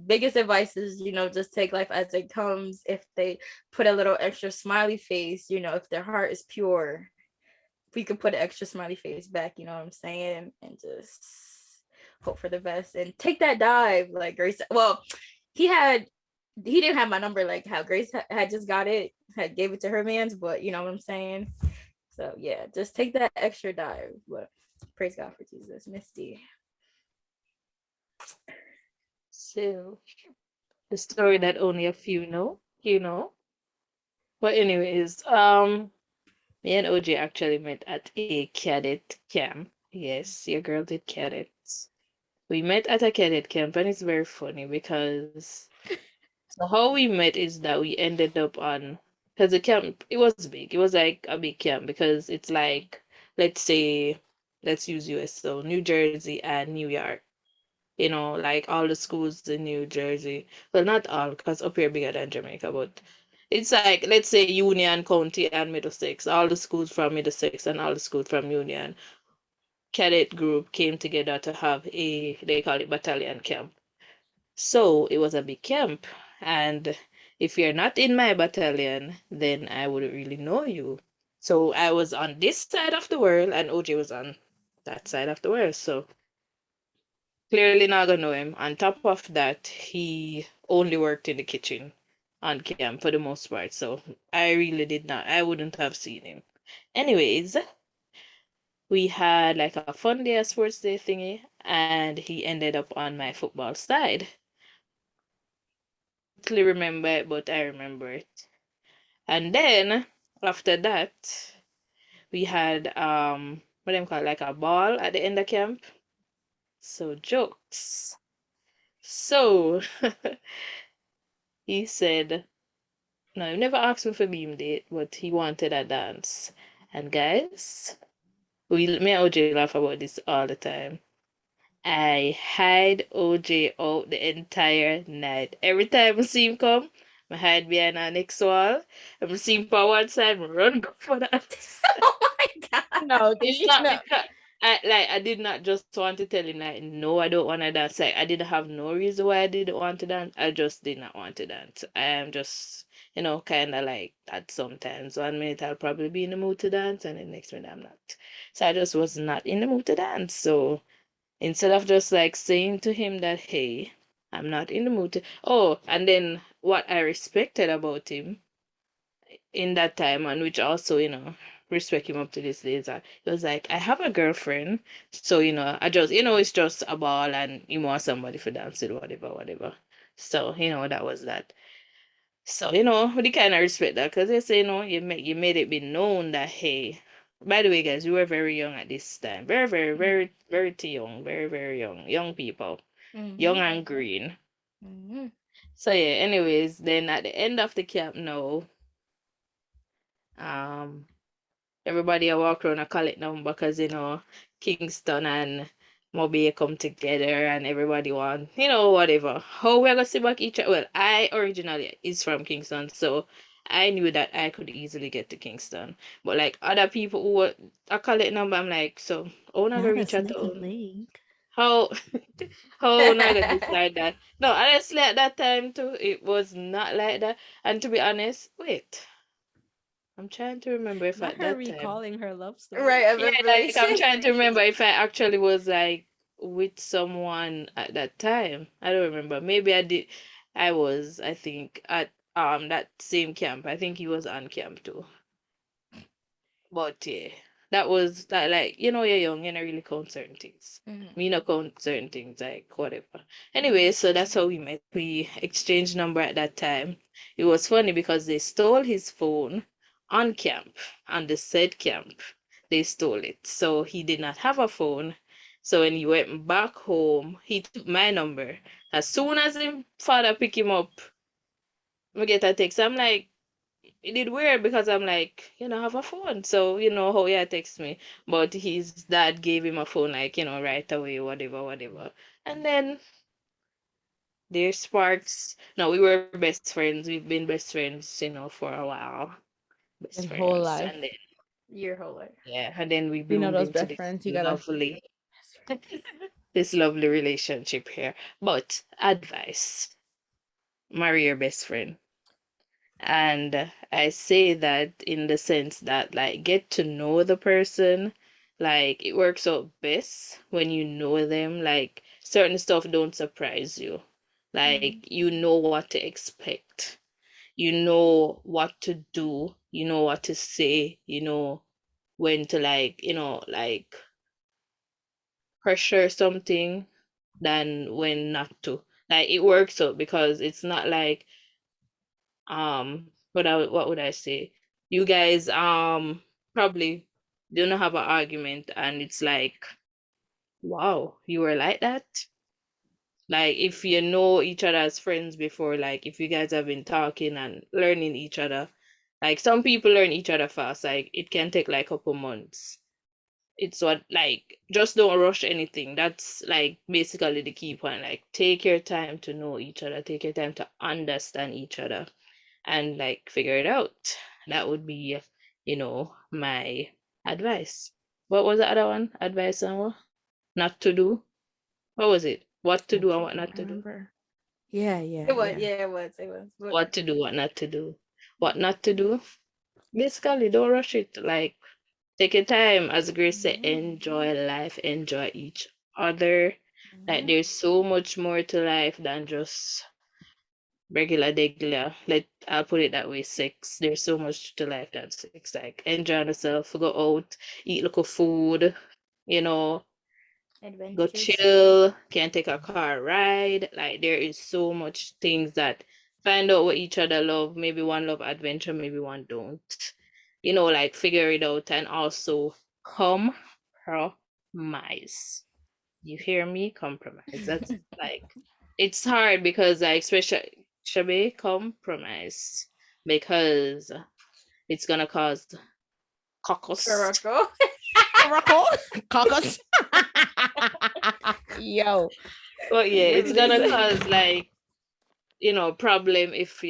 biggest advice is, just take life as it comes. If they put a little extra smiley face, if their heart is pure, we could put an extra smiley face back, you know what I'm saying? And just hope for the best and take that dive like Grace. Well, he didn't have my number like how Grace had just got it, had gave it to her man's, but you know what I'm saying? So yeah, just take that extra dive. But praise God for Jesus. Misty. So the story that only a few know. But anyways, me and OJ actually met at a cadet camp. Yes, your girl did cadets. We met at a cadet camp, and it's very funny because so how we met is that we ended up on because the camp it was big. It was like a big camp because it's like let's say let's use US so New Jersey and New York. Like all the schools in New Jersey. Well, not all, because up here bigger than Jamaica, but it's like let's say Union County and Middlesex. All the schools from Middlesex and all the schools from Union cadet group came together to have they call it battalion camp. So it was a big camp, and if you're not in my battalion, then I wouldn't really know you. So I was on this side of the world, and OJ was on that side of the world. So clearly not gonna know him. On top of that, he only worked in the kitchen on camp for the most part. So I really did not. I wouldn't have seen him. Anyways, we had like a fun day, a sports day thingy, and he ended up on my football side. I don't really remember it, but I remember it. And then after that, we had what do you call it, like a ball at the end of camp. So jokes. So he said, no, he never asked me for beam date, but he wanted a dance. And guys, me and OJ laugh about this all the time. I hide OJ out the entire night. Every time I see him come, I hide behind our next wall. I see him for one side, I run go for that. Oh my God. No, It's not because I did not just want to tell him like no, I don't want to dance. Like I didn't have no reason why I didn't want to dance. I just did not want to dance. I am just kind of like that sometimes. 1 minute I'll probably be in the mood to dance, and the next minute I'm not. So I just was not in the mood to dance. So instead of just like saying to him that hey, I'm not in the mood to. Oh, and then what I respected about him in that time, and which also respect him up to this day is that it was like I have a girlfriend, so I just it's just a ball and you want somebody for dance with, whatever. So that was that. So we kind of respect that because they say you made it be known that hey. By the way, guys, we were very young at this time. Very, very, very, very too young. Very, very young. Young people. Young and green. Mm-hmm. So yeah, anyways, then at the end of the camp now, um everybody I walk around, I call it number because Kingston and Mobile come together and everybody want whatever. How we gonna see back each other? Well, I originally is from Kingston, so I knew that I could easily get to Kingston. But like other people who were, I call it number, I'm like, so how not gonna Not a reach out sneaky to link. how how not gonna decide that? No, honestly at that time too, it was not like that. And to be honest, wait. I'm trying to remember if Not at her that time. recalling her love Right, story. I Yeah, remember like I'm she. trying to remember if I actually was like with someone at that time. I don't remember. Maybe I did. I was, I think, at that same camp. I think he was on camp too. But yeah, that was that like you're young, you don't really count certain things. Mhm. Me not count certain things like whatever. Anyway, so that's how we met. We exchanged number at that time. It was funny because they stole his phone on camp, on the said camp. They stole it. So he did not have a phone. So when he went back home, he took my number. As soon as his father pick him up, we get a text. I'm like, it did weird because I'm like, I have a phone. So, how he text me. But his dad gave him a phone, like, right away, whatever. And then there's sparks. No, we were best friends. We've been best friends, for a while. Best his whole friends. life. And then, Your whole life. Yeah, and then we You know bloomed those into best this friends. You gotta. lovely, this lovely relationship here. But advice, marry your best friend. And I say that in the sense that, like, get to know the person. Like, it works out best when you know them. Like, certain stuff don't surprise you. Like, you know what to expect. You know what to do. You know what to say. You know when to, like, like, pressure something than when not to. Like, it works out because it's not like, what would I say? You guys probably don't have an argument and it's like, wow, you were like that. Like, if you know each other as friends before, like if you guys have been talking and learning each other, like some people learn each other fast, like it can take like a couple months. It's what, like, just don't rush anything. That's like basically the key point. Like, take your time to know each other, take your time to understand each other and like figure it out. That would be, my advice. What was the other one? Advice on what? Not to do? What was it? What to do and what not to do? Remember? Yeah. It was, yeah, it was. What to do, what not to do. What not to do? Basically, don't rush it. Like, take your time. As Grace said, enjoy life, enjoy each other. Like, there's so much more to life than just regular. I'll put it that way, sex. There's so much to life than sex. Like, enjoy yourself, go out, eat local food, you know, go Adventures. chill, can take a car ride. Like, there is so much things that find out what each other love. Maybe one love adventure, maybe one don't. Like, figure it out and also compromise. You hear me? Compromise. That's like, it's hard because, like, especially Shabe, compromise because it's gonna cause caucus. Scirocco. Caucus. Yo. Well, yeah, it's gonna cause like, problem if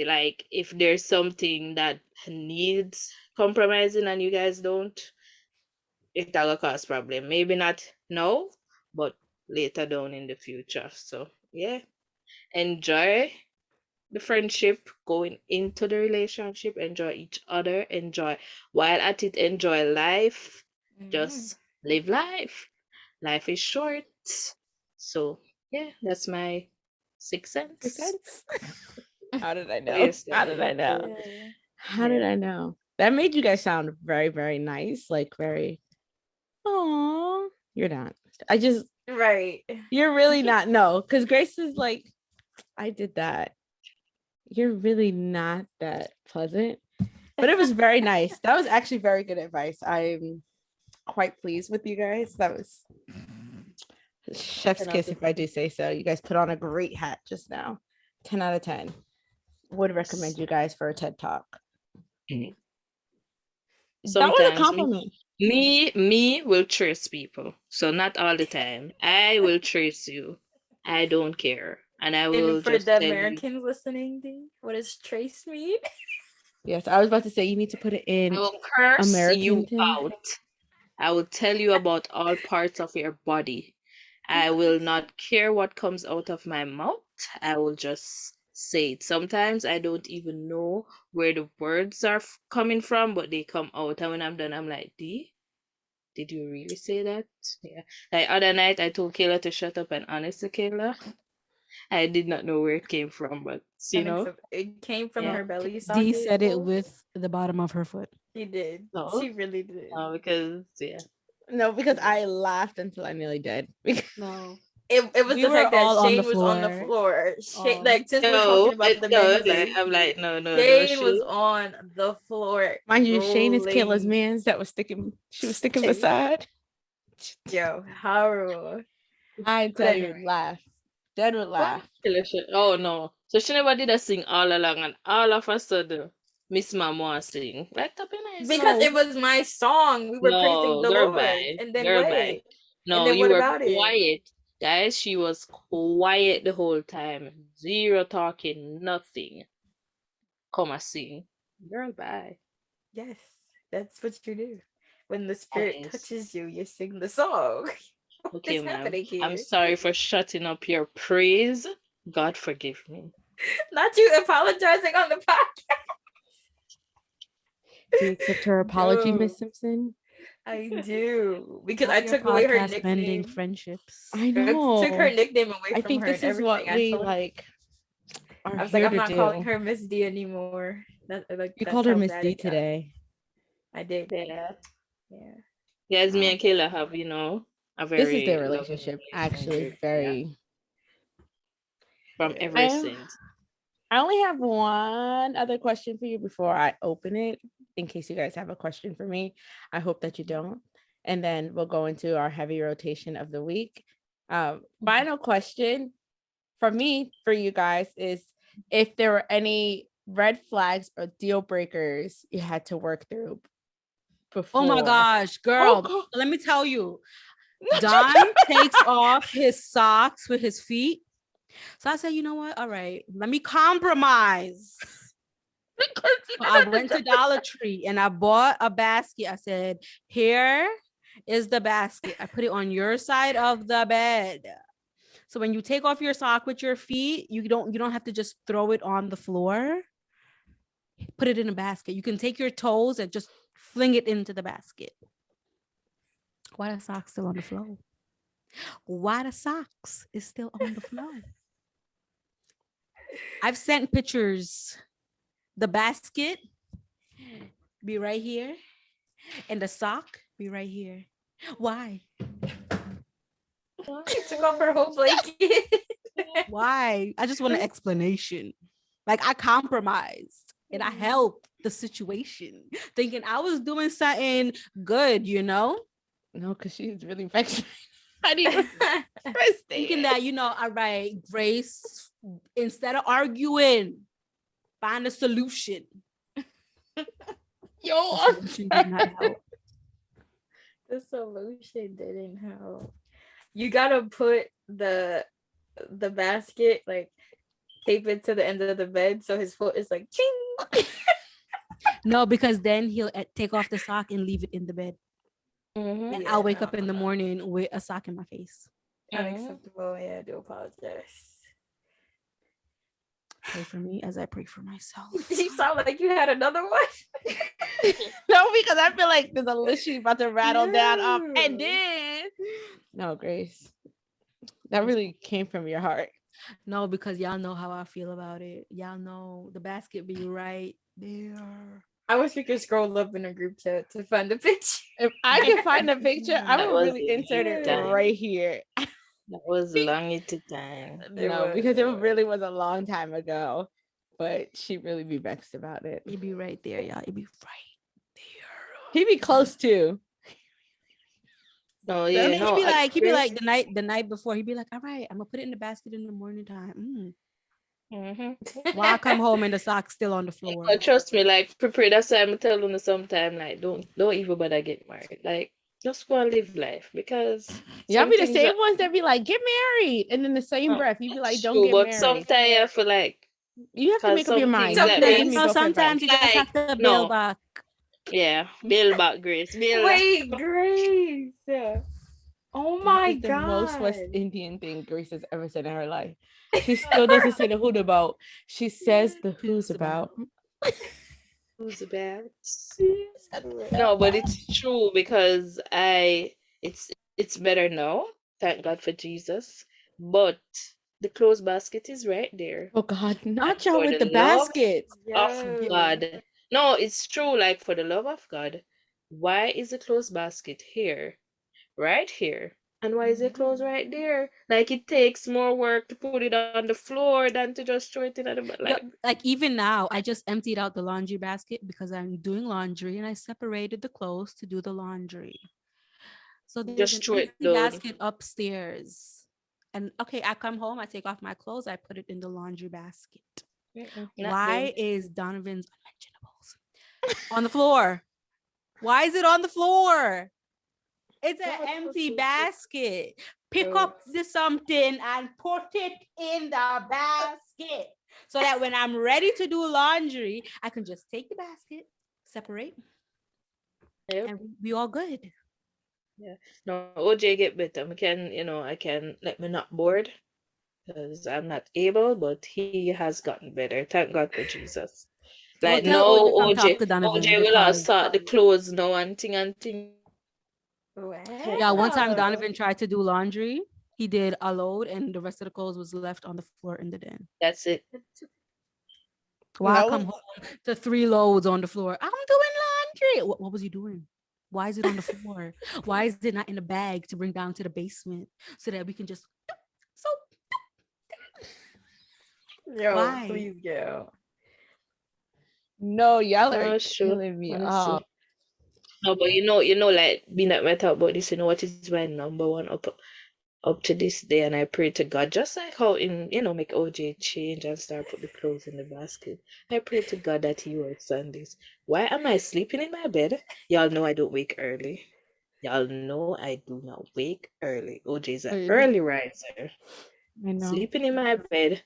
there's something that needs compromising and you guys don't, it will cause problem. Maybe not now, but later down in the future. So yeah, enjoy the friendship going into the relationship, enjoy each other, enjoy while at it, enjoy life. Just live life. Life is short. So yeah, that's my 6 cents. How did I know? Yes, How did I know? Yeah. How did I know? That made you guys sound very, very nice. Like very, oh, you're not. Right. You're really not. No, because Grace is like, I did that. You're really not that pleasant. But it was very nice. That was actually very good advice. I'm quite pleased with you guys. That was chef's kiss, if I do say so. You guys put on a great hat just now. 10 out of 10. Would recommend you guys for a TED Talk. Sometimes that was a compliment. Me will trace people. So not all the time. I will trace you. I don't care. And I will And for just the tell Americans you. listening, what does trace mean? Yes, I was about to say you need to put it in I will curse American you thing. out. I will tell you about all parts of your body. I will not care what comes out of my mouth. I will just say it. Sometimes I don't even know where the words are coming from, but they come out. And when I'm done, I'm like, did you really say that? Yeah. Like other night, I told Kayla to shut up, and honestly, Kayla, I did not know where it came from, but It came from her belly socket. Dee said it with the bottom of her foot. She did. No. She really did. No, because No, because I laughed until I nearly did. No. It was We the were fact that all on Shane the was on the floor. floor. Like, since we're no, talking about the men's, I'm like, no. Shane was on the floor. Mind you, Shane is Kayla's rolling. mans that was sticking. She was sticking beside. Yo, horrible. I tell you, laugh. Dead would laugh. Oh no! So she never did a sing all along, and all of a sudden, Miss Mama sing. Right up in nice. Because it was my song. We were praising the Lord. And then wait. No, and then you what were about quiet. Guys, she was quiet the whole time. Zero talking, nothing. Come and sing. Girl, bye. Yes, that's what you do. when the spirit touches you, you sing the song. Okay, What's ma'am. happening here? I'm sorry for shutting up your praise. God forgive me. Not you apologizing on the podcast. Do you accept her apology, Miss Simpson? I do, because All I your took away her podcast mending nickname. friendships. I know. Took her nickname away I from think her. this and is what everything. we I like. I was like, I'm not calling her Miss D anymore. You called her Miss D today. I did. Yeah. Yeah. Yes, me and Kayla have, a very This is their relationship, actually, very. From ever since. I only have one other question for you before I open it, in case you guys have a question for me. I hope that you don't. And then we'll go into our heavy rotation of the week. Final question for me, for you guys, is if there were any red flags or deal breakers you had to work through before. Oh my gosh, girl. Let me tell you. Don takes off his socks with his feet. So I said, you know what? All right, let me compromise. So I went to Dollar Tree and I bought a basket. I said, here is the basket. I put it on your side of the bed. So when you take off your sock with your feet, you don't have to just throw it on the floor. Put it in a basket. You can take your toes and just fling it into the basket. Why the socks still on the floor? Why the socks is still on the floor? I've sent pictures. The basket be right here and the sock be right here. Why? She took off her whole blanket. Why? I just want an explanation. Like, I compromised and I helped the situation, thinking I was doing something good, No, because she's really vexed. I didn't thinking that, all right, Grace, instead of arguing, find a solution. The solution did not help. The solution didn't help. You gotta put the basket, like, tape it to the end of the bed so his foot is like ching. No, because then he'll take off the sock and leave it in the bed. Mm-hmm. And I'll wake up in the morning with a sock in my face. Unacceptable. Yeah, I do apologize. Pray for me as I pray for myself. You sound like you had another one. No, because I feel like there's a list she's about to rattle down off. And then, no, Grace, that really came from your heart. No, because y'all know how I feel about it. Y'all know the basket be right there. I wish we could scroll up in a group chat to find the picture. If I can find a picture, I would really insert it right here. That was long into time. No, because it really was a long time ago. But she really be vexed about it. It'd be right there, y'all. It'd be right there. He'd be close too. No, yeah, he'd be like the night before. He'd be like, all right, I'm gonna put it in the basket in the morning time. While I come home and the sock's still on the floor. But trust me, like, prepare. That's why I'm telling you sometime, like, don't even bother get married. Like, just go and live life, because y'all be the same ones that be like, get married, and then the same breath you be like, don't get married. But sometimes I feel like you have to make up your mind. Sometimes you just have to bail back. Yeah, bail back, Grace. Wait, Grace. Oh my God. The most West Indian thing Grace has ever said in her life. She still doesn't say the who's about. She says the who's about. Who's about? No, but it's true, because it's better now. Thank God for Jesus. But the clothes basket is right there. Oh God, not y'all with the basket. Of God. No, it's true. Like, for the love of God, why is the clothes basket here? Right here. And why is it clothes right there? Like, it takes more work to put it on the floor than to just throw it in the like even now, I just emptied out the laundry basket because I'm doing laundry and I separated the clothes to do the laundry. So there's an empty basket upstairs. And okay, I come home, I take off my clothes, I put it in the laundry basket. Why is Donovan's unmentionables on the floor? Why is it on the floor? It's an empty basket. Pick up something and put it in the basket so that when I'm ready to do laundry, I can just take the basket, separate, Yep. and we all good. Yeah. No, OJ get better. I can let me not bored because I'm not able, but he has gotten better. Thank God for Jesus. Like Well, tell no OJ come talk OJ, to Donovan OJ will all because sort the clothes now and thing. yeah, one time Wow. Donovan tried to do laundry. He did a load, and the rest of the clothes was left on the floor in the den. That's it. Why I No. come home to 3 loads on the floor? I'm doing laundry. What was he doing? Why is it on the floor? Why is it not in a bag to bring down to the basement so that we can just so Yo, why? please go. No, y'all No, are it's true. killing me Honestly. off. No, but like being that we talk about this, what is my number one up to this day, and I pray to God, just like how make OJ change and start put the clothes in the basket. I pray to God that he works on this. Why am I sleeping in my bed? Y'all know I don't wake early. Y'all know I do not wake early. OJ's an early riser. I know. Sleeping in my bed,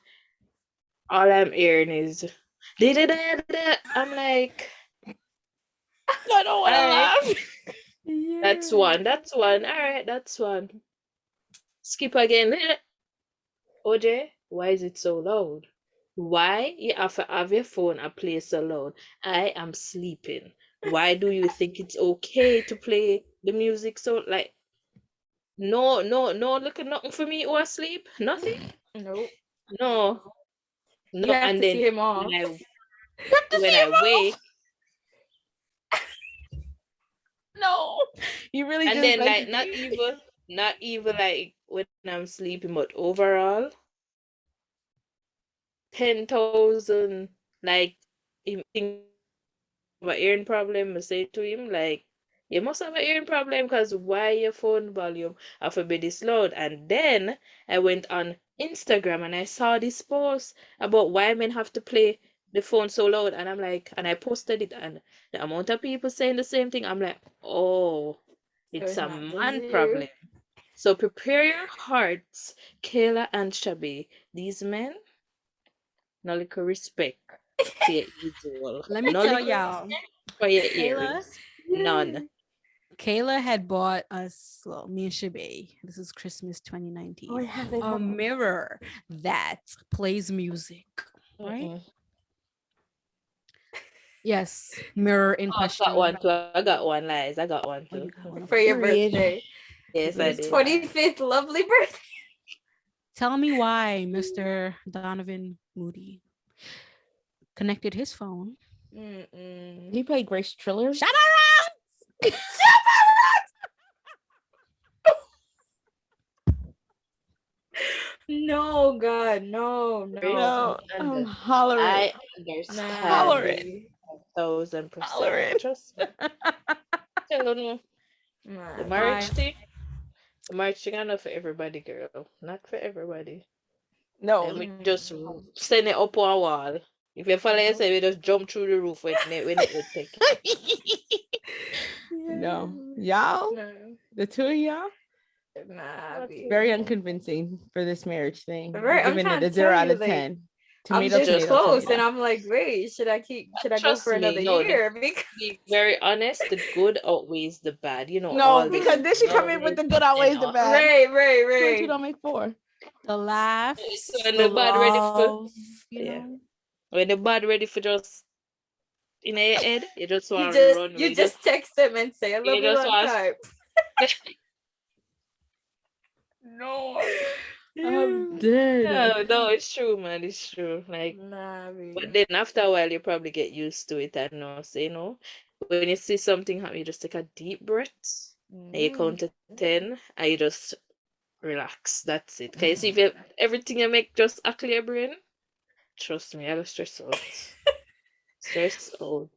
all I'm hearing is da-da-da-da-da. I'm like, I don't want to all right, laugh. that's one. That's one. All right, that's one. Skip again. OJ, why is it so loud? Why you have to have your phone and play so loud? I am sleeping. Why do you think it's okay to play the music so like no look at nothing for me who asleep? Nothing? Nope. No. No, You have and to then see him off. when I wake, No, you really and just then like like not even like when I'm sleeping, but overall 10,000 like him think of a hearing problem. I say to him like, you must have a hearing problem because why your phone volume have to be this loud? And then I went on Instagram and I saw this post about why men have to play the phone so loud, and I'm like, and I posted it, and the amount of people saying the same thing, I'm like, oh, So it's it's a not just man you. problem. So prepare your hearts, Kayla and Shabi. These men, no little respect for your ears. Let me No tell little y'all, respect for your Kayla, earrings. None. Kayla had bought us, well, me and Shabe, this is Christmas Oh, 2019, yeah, they a have- mirror that plays music, right? Mm-mm. Yes, mirror in Oh, I got question. one too. I got one, lies. I got one Oh, you too. got one. for your Period. birthday. Yes, Your I did. 25th lovely birthday. Tell me why Mr. Donovan Moody connected his phone. He played Grace Triller. Shut up! No, God, no. No, I'm Understand. hollering. I Nah, Hollering. understand. 1,000%. Hollering. Trust me. Tell you, nah. the Why? marriage thing, are not for everybody, girl. Not for everybody. No, Let me just send it up on a wall. If you follow yourself, you just jump through the roof when it would take it. no, y'all, No. the two of y'all, Nah, Not B. very unconvincing for this marriage thing. Very- I'm I'm giving trying it to a 0 tell out you, of like, 10. I'm Tomato, this tomato, close, tomato. and I'm like, wait, should I go Trust for me, another no. year? Because Be very honest, the good outweighs the bad. No, all because the then she come in with the good outweighs the all. bad. Two and two right. don't make four. The laughs, So when the the bad ready for love, you yeah, know. when the bad ready for just in your head, you just You want to just run. you just text them and say, I love you you just long want. time. No, I'm dead. No, it's true, man. It's true. Like, Nah, B. but then after a while, you probably get used to it and know, say no. When you see something happen, you just take a deep breath and you count to 10 and you just relax. That's it. Can you see if everything you make just a clear brain? Trust me, I will stress out. Stress out.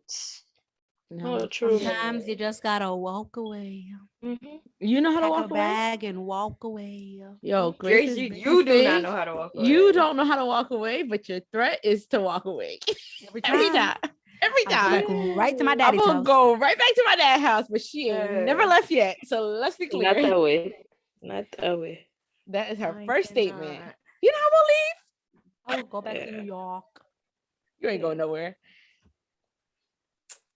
No, Oh, true. Sometimes you just gotta walk away. Mm-hmm. you know how to Pack walk a away. bag and walk away. Yo, Grace, Grace, is you do not know how to walk away. You don't know how to walk away, but your threat is to walk away Every every time. time. Every I go back time. right to my I daddy's will house. go right back to my dad's house, but she ain't never left yet. So let's be Not clear. away. Not away. That is her I first cannot. statement. You know how we'll leave? I will go back to Yeah. New York. You ain't going nowhere.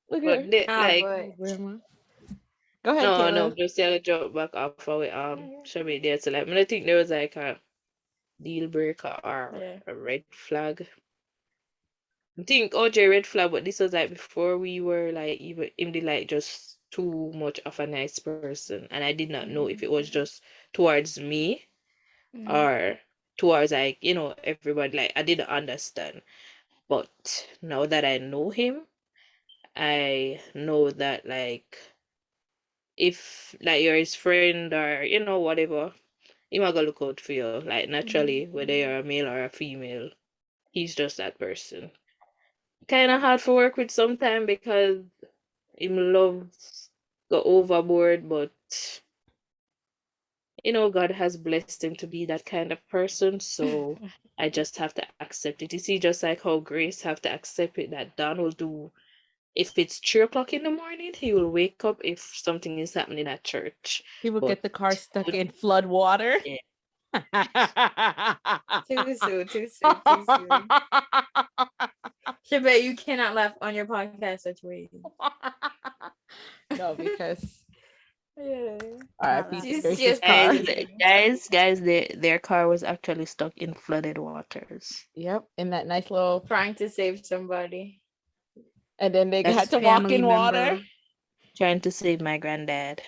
Look at her. But they, Nah, like, but Grandma. Go ahead, No, Caitlin. just to drop back off of it. Should be there. So like, I think there was like a deal breaker or a red flag. I think OJ red flag, but this was like before we were like even in the like just too much of a nice person, and I did not know if it was just towards me or towards like everybody. Like I didn't understand, but now that I know him, I know that like if like you're his friend or whatever, he might go look out for you. Like naturally, whether you're a male or a female, he's just that person. Kind of hard for work with sometimes because him loves go overboard, but God has blessed him to be that kind of person, so I just have to accept it. You see, just like how Grace have to accept it that Don will do. If it's 3 o'clock in the morning, he will wake up if something is happening at church. He will get the car stuck in flood water. Yeah. Too soon. Shabbat, you cannot laugh on your podcast such ways. No, because yeah. Guys, their car was actually stuck in flooded waters. Yep, in that nice little trying to save somebody. And then they had to walk in water. Trying to save my granddad.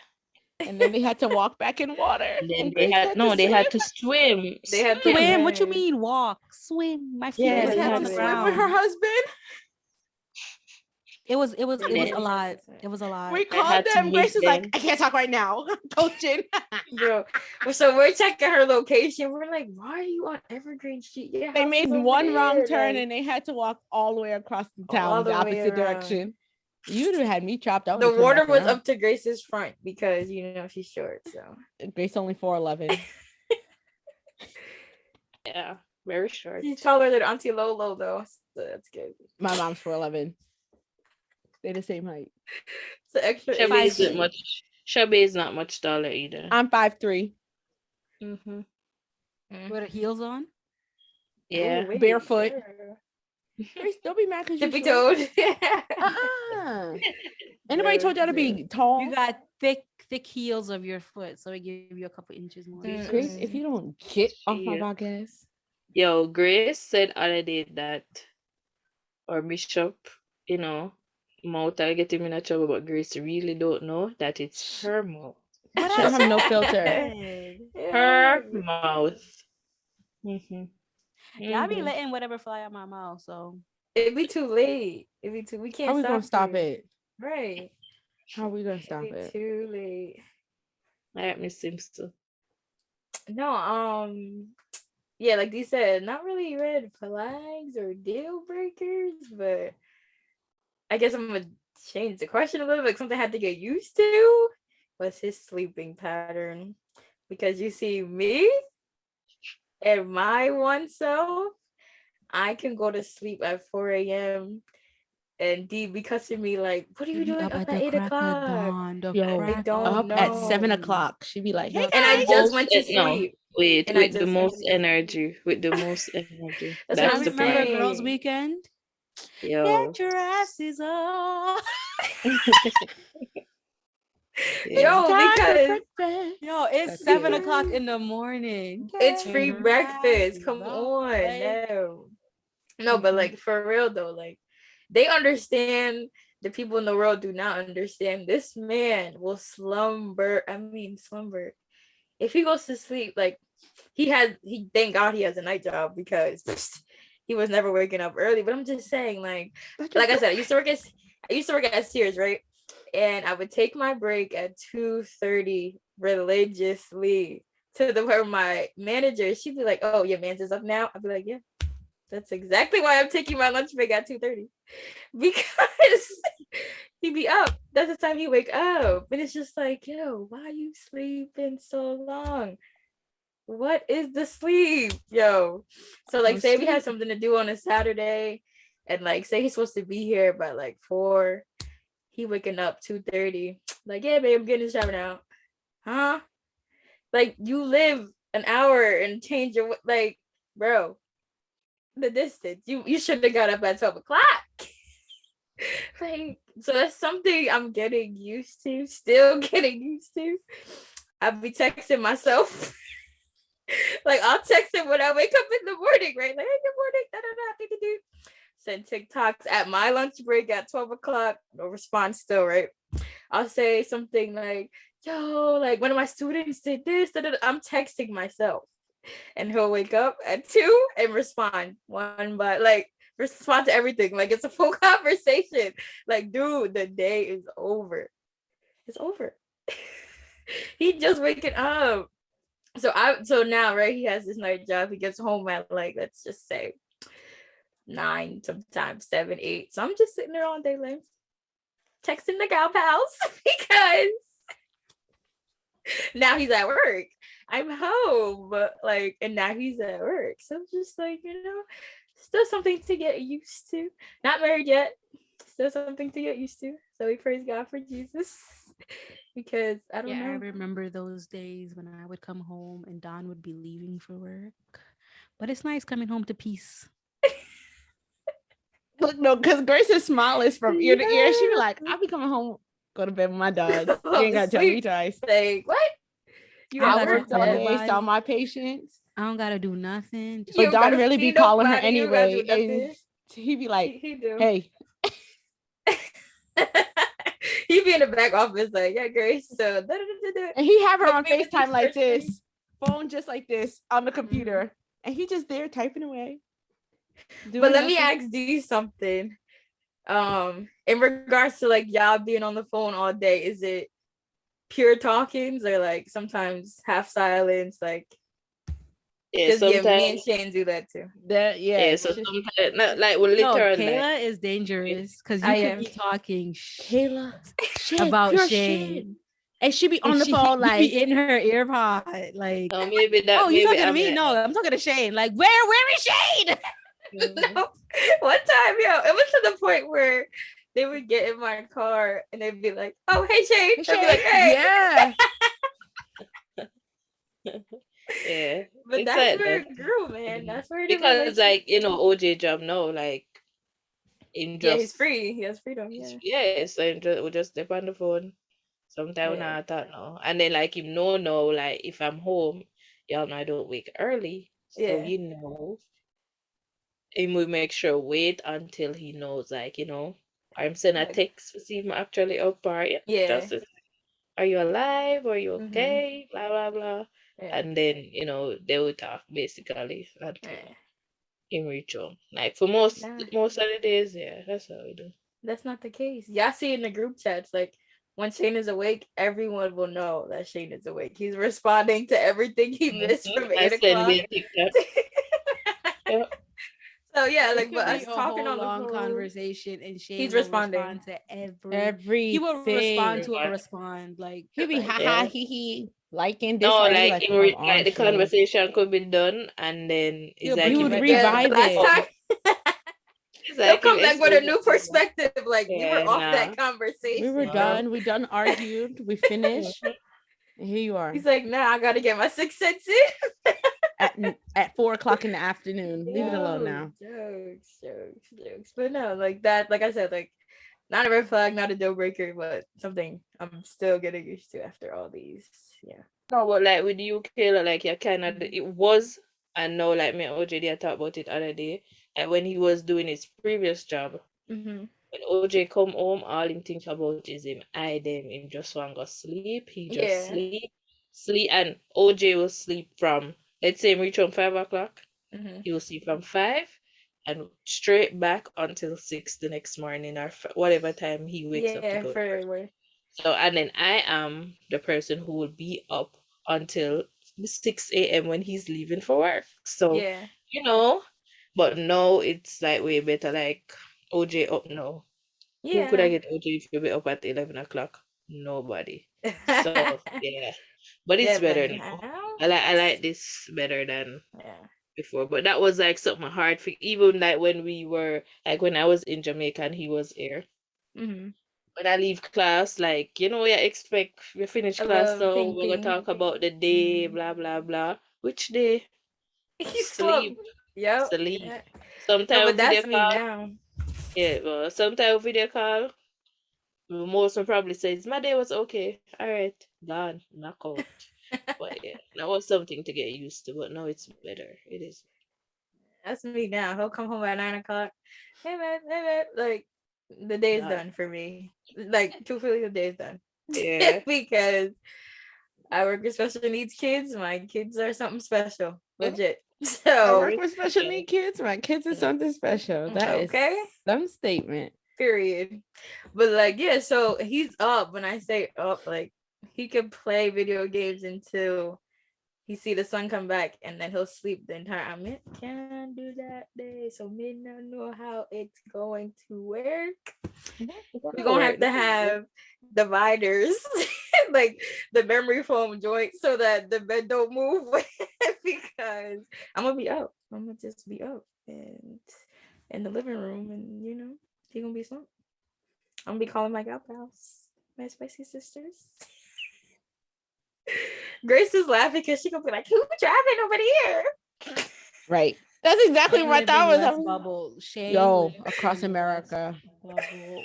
And then they had to walk back in water. And then they had to swim. They had to swim. What you mean walk? Swim. My feet had to swim with her husband. It was a lot. It was a lot. We called them. Grace is like, I can't talk right now. Coaching. Bro. So we're checking her location. We're like, why are you on Evergreen Street? Yeah, they made one wrong turn and they had to walk all the way across the town, the opposite direction. You'd have had me chopped up. The water was up to Grace's front because she's short. So Grace only 4'11". Yeah, very short. She's taller than Auntie Lolo though, so that's good. My mom's 4'11". They're the same height. So extra. Shabby is not much taller either. I'm 5'3". With her heels on. Yeah, barefoot. Grace, don't be mad because tippy toed. Anybody told y'all to be tall? You got thick heels of your foot, so it give you a couple inches more. Grace, if you don't get off my podcast. Yo, Grace said other day that, or Bishop, mouth I get him in a trouble, but Grace really don't know that it's her mouth. She don't have no filter. Her mouth. Y'all be letting whatever fly out my mouth, so it'd be too late. We can't. How we gonna stop it? Right. How are we gonna stop it? Too late. I have Miss Simpson. No, yeah, like they said, not really red flags or deal breakers, but I guess I'm gonna change the question a little bit. Something I had to get used to was his sleeping pattern, because you see me and my one self, I can go to sleep at 4 a.m. and D be cussing me like, what are you doing up at 8 o'clock? They don't know. At 7 o'clock. She'd be like, hey, and I just went to sleep. With the most energy. That's I remember Girls Weekend. Yo. Get your asses up. Because it's 7 o'clock in the morning. It's free breakfast. Come on. No, but like for real though, like they understand. The people in the world do not understand. This man will slumber. If he goes to sleep, like he thank God he has a night job, because he was never waking up early. But I'm just saying, like I said, I used to work at Sears, right? And I would take my break at 2:30 religiously, to the where my manager, she'd be like, oh, your man's is up now. I'd be like, yeah, that's exactly why I'm taking my lunch break at 2:30, because he'd be up. That's the time he wake up. And it's just like, yo, why are you sleeping so long? What is the sleep, yo? So like, say we had something to do on a Saturday, and like say he's supposed to be here by like 4. He waking up 2:30. Like, yeah, babe, I'm getting in the shower now. Huh? Like, you live an hour and change your, like, bro, the distance. You should have got up at 12 o'clock. Like, so that's something I'm getting used to, still getting used to. I'll be texting myself. Like, I'll text him when I wake up in the morning, right? Like, hey, good morning. Da-da-da. Send TikToks at my lunch break at 12 o'clock. No response still, right? I'll say something like, yo, like one of my students did this. Da-da-da. I'm texting myself. And he'll wake up at 2 and respond one, but like respond to everything. Like it's a full conversation. Like, dude, the day is over. It's over. He just waking up. So now, right, he has this night job. He gets home at like, let's just say 9, sometimes 7, 8. So I'm just sitting there all day like texting the gal pals because now he's at work. I'm home, like, and now he's at work. So I'm just like, still something to get used to. Not married yet. Still something to get used to. So we praise God for Jesus. Because I don't know. I remember those days when I would come home and Don would be leaving for work. But it's nice coming home to peace. Look, no, because Grace's smile is from ear to ear. She be like, I'll be coming home, go to bed with my dogs. You ain't got to tell me twice. Like, what? I worked all day, saw my patients. I don't got to do nothing. But Don really be calling her anyway. And he be like, hey. He be in the back office like, yeah, Grace. So, and he have her on FaceTime like this, phone just like this on the computer. And he just there typing away. But let me ask you something. In regards to like y'all being on the phone all day, is it pure talkings or like sometimes half silence? Like, yeah, sometimes me and Shane do that too. Yeah, so sometimes not like literally. Kayla is dangerous because you could be talking Kayla about Shane. And she be on the phone like in her ear pod, like maybe that. Oh, you talking to me? No, I'm talking to Shane. Like, where is Shane? No. One time, it was to the point where they would get in my car and they'd be like, "Oh, hey Shane," I'd be like, "Hey." Yeah. Yeah, but it's that's like where that. it grew, man. That's where it because like OJ job now, like in just he's free. He has freedom. So we just step on the phone. Sometimes I thought no, and then like him no, like if I'm home, y'all know I don't wake early, so him will make sure wait until he knows, like I'm sending a text to see him actually up or just are you alive? Are you okay? Blah blah blah. And then they will talk basically until him reach home. Like for most of the days, that's how we do. That's not the case. Y'all see in the group chats, like when Shane is awake, everyone will know that Shane is awake. He's responding to everything he missed from 8 o'clock. So like, but us talking on the long phone, conversation, and Shane he's responding to everything. He will respond to a respond. Like he be ha he liking this. No, like the conversation could be done, and then it's like he would revive it. He'll come back with a new perspective. Like we were off that conversation. We were done. We done argued. We finished. And here you are. He's like, nah, I gotta get my 6 cents in. at 4 o'clock in the afternoon. Leave it alone now. Jokes. But no, like that, like I said, like not a red flag, not a deal breaker, but something I'm still getting used to after all these. Yeah. No, but like with you, Kayla, like you kind of it was, and now like me and OJ, I talked about it other day. And when he was doing his previous job, when OJ come home, all him think about is him him just want to go sleep. He just sleep, and OJ will sleep from, let's say him reach home 5 o'clock. He will sleep from 5 and straight back until 6 the next morning or whatever time he wakes up to go to work. So, and then I am the person who will be up until 6 a.m. when he's leaving for work. So, but no, it's like way better. Like OJ up now. Who could I get OJ if you be up at 11 o'clock? Nobody. So but it's better now. I like this better than before. But that was like something hard for, even like when we were like when I was in Jamaica and he was here. When I leave class, like you expect we finish class, so we're gonna talk about the day, blah blah blah. Which day? Sleep. Sleep. Sometimes but that's me now. Yeah, well, sometimes video call, most will probably says my day was okay. All right, gone, knock out. But yeah, that was something to get used to. But now it's better. It is. That's me now. He'll come home at 9 o'clock. Hey man, like the day is Done. done for me. Like truthfully, the day is done. Yeah. Because I work with special needs kids. My kids are something special, legit. I So work with special needs kids. My kids are something special. That is okay. some statement. Period. But like, yeah, so he's up. When I say up, like he could play video games until he see the sun come back, and then he'll sleep the entire. I mean, can't do that day, so me not know how it's going to work. We're gonna have to have dividers, like the memory foam joint, so that the bed don't move. Because I'm gonna be up. I'm gonna just be up and in the living room, and he gonna be asleep. I'm gonna be calling my gal pals, my spicy sisters. Grace is laughing because she gonna be like, "Who's driving over here?" Right. That's exactly what that was. Bubble. Yo, across America. Bubble.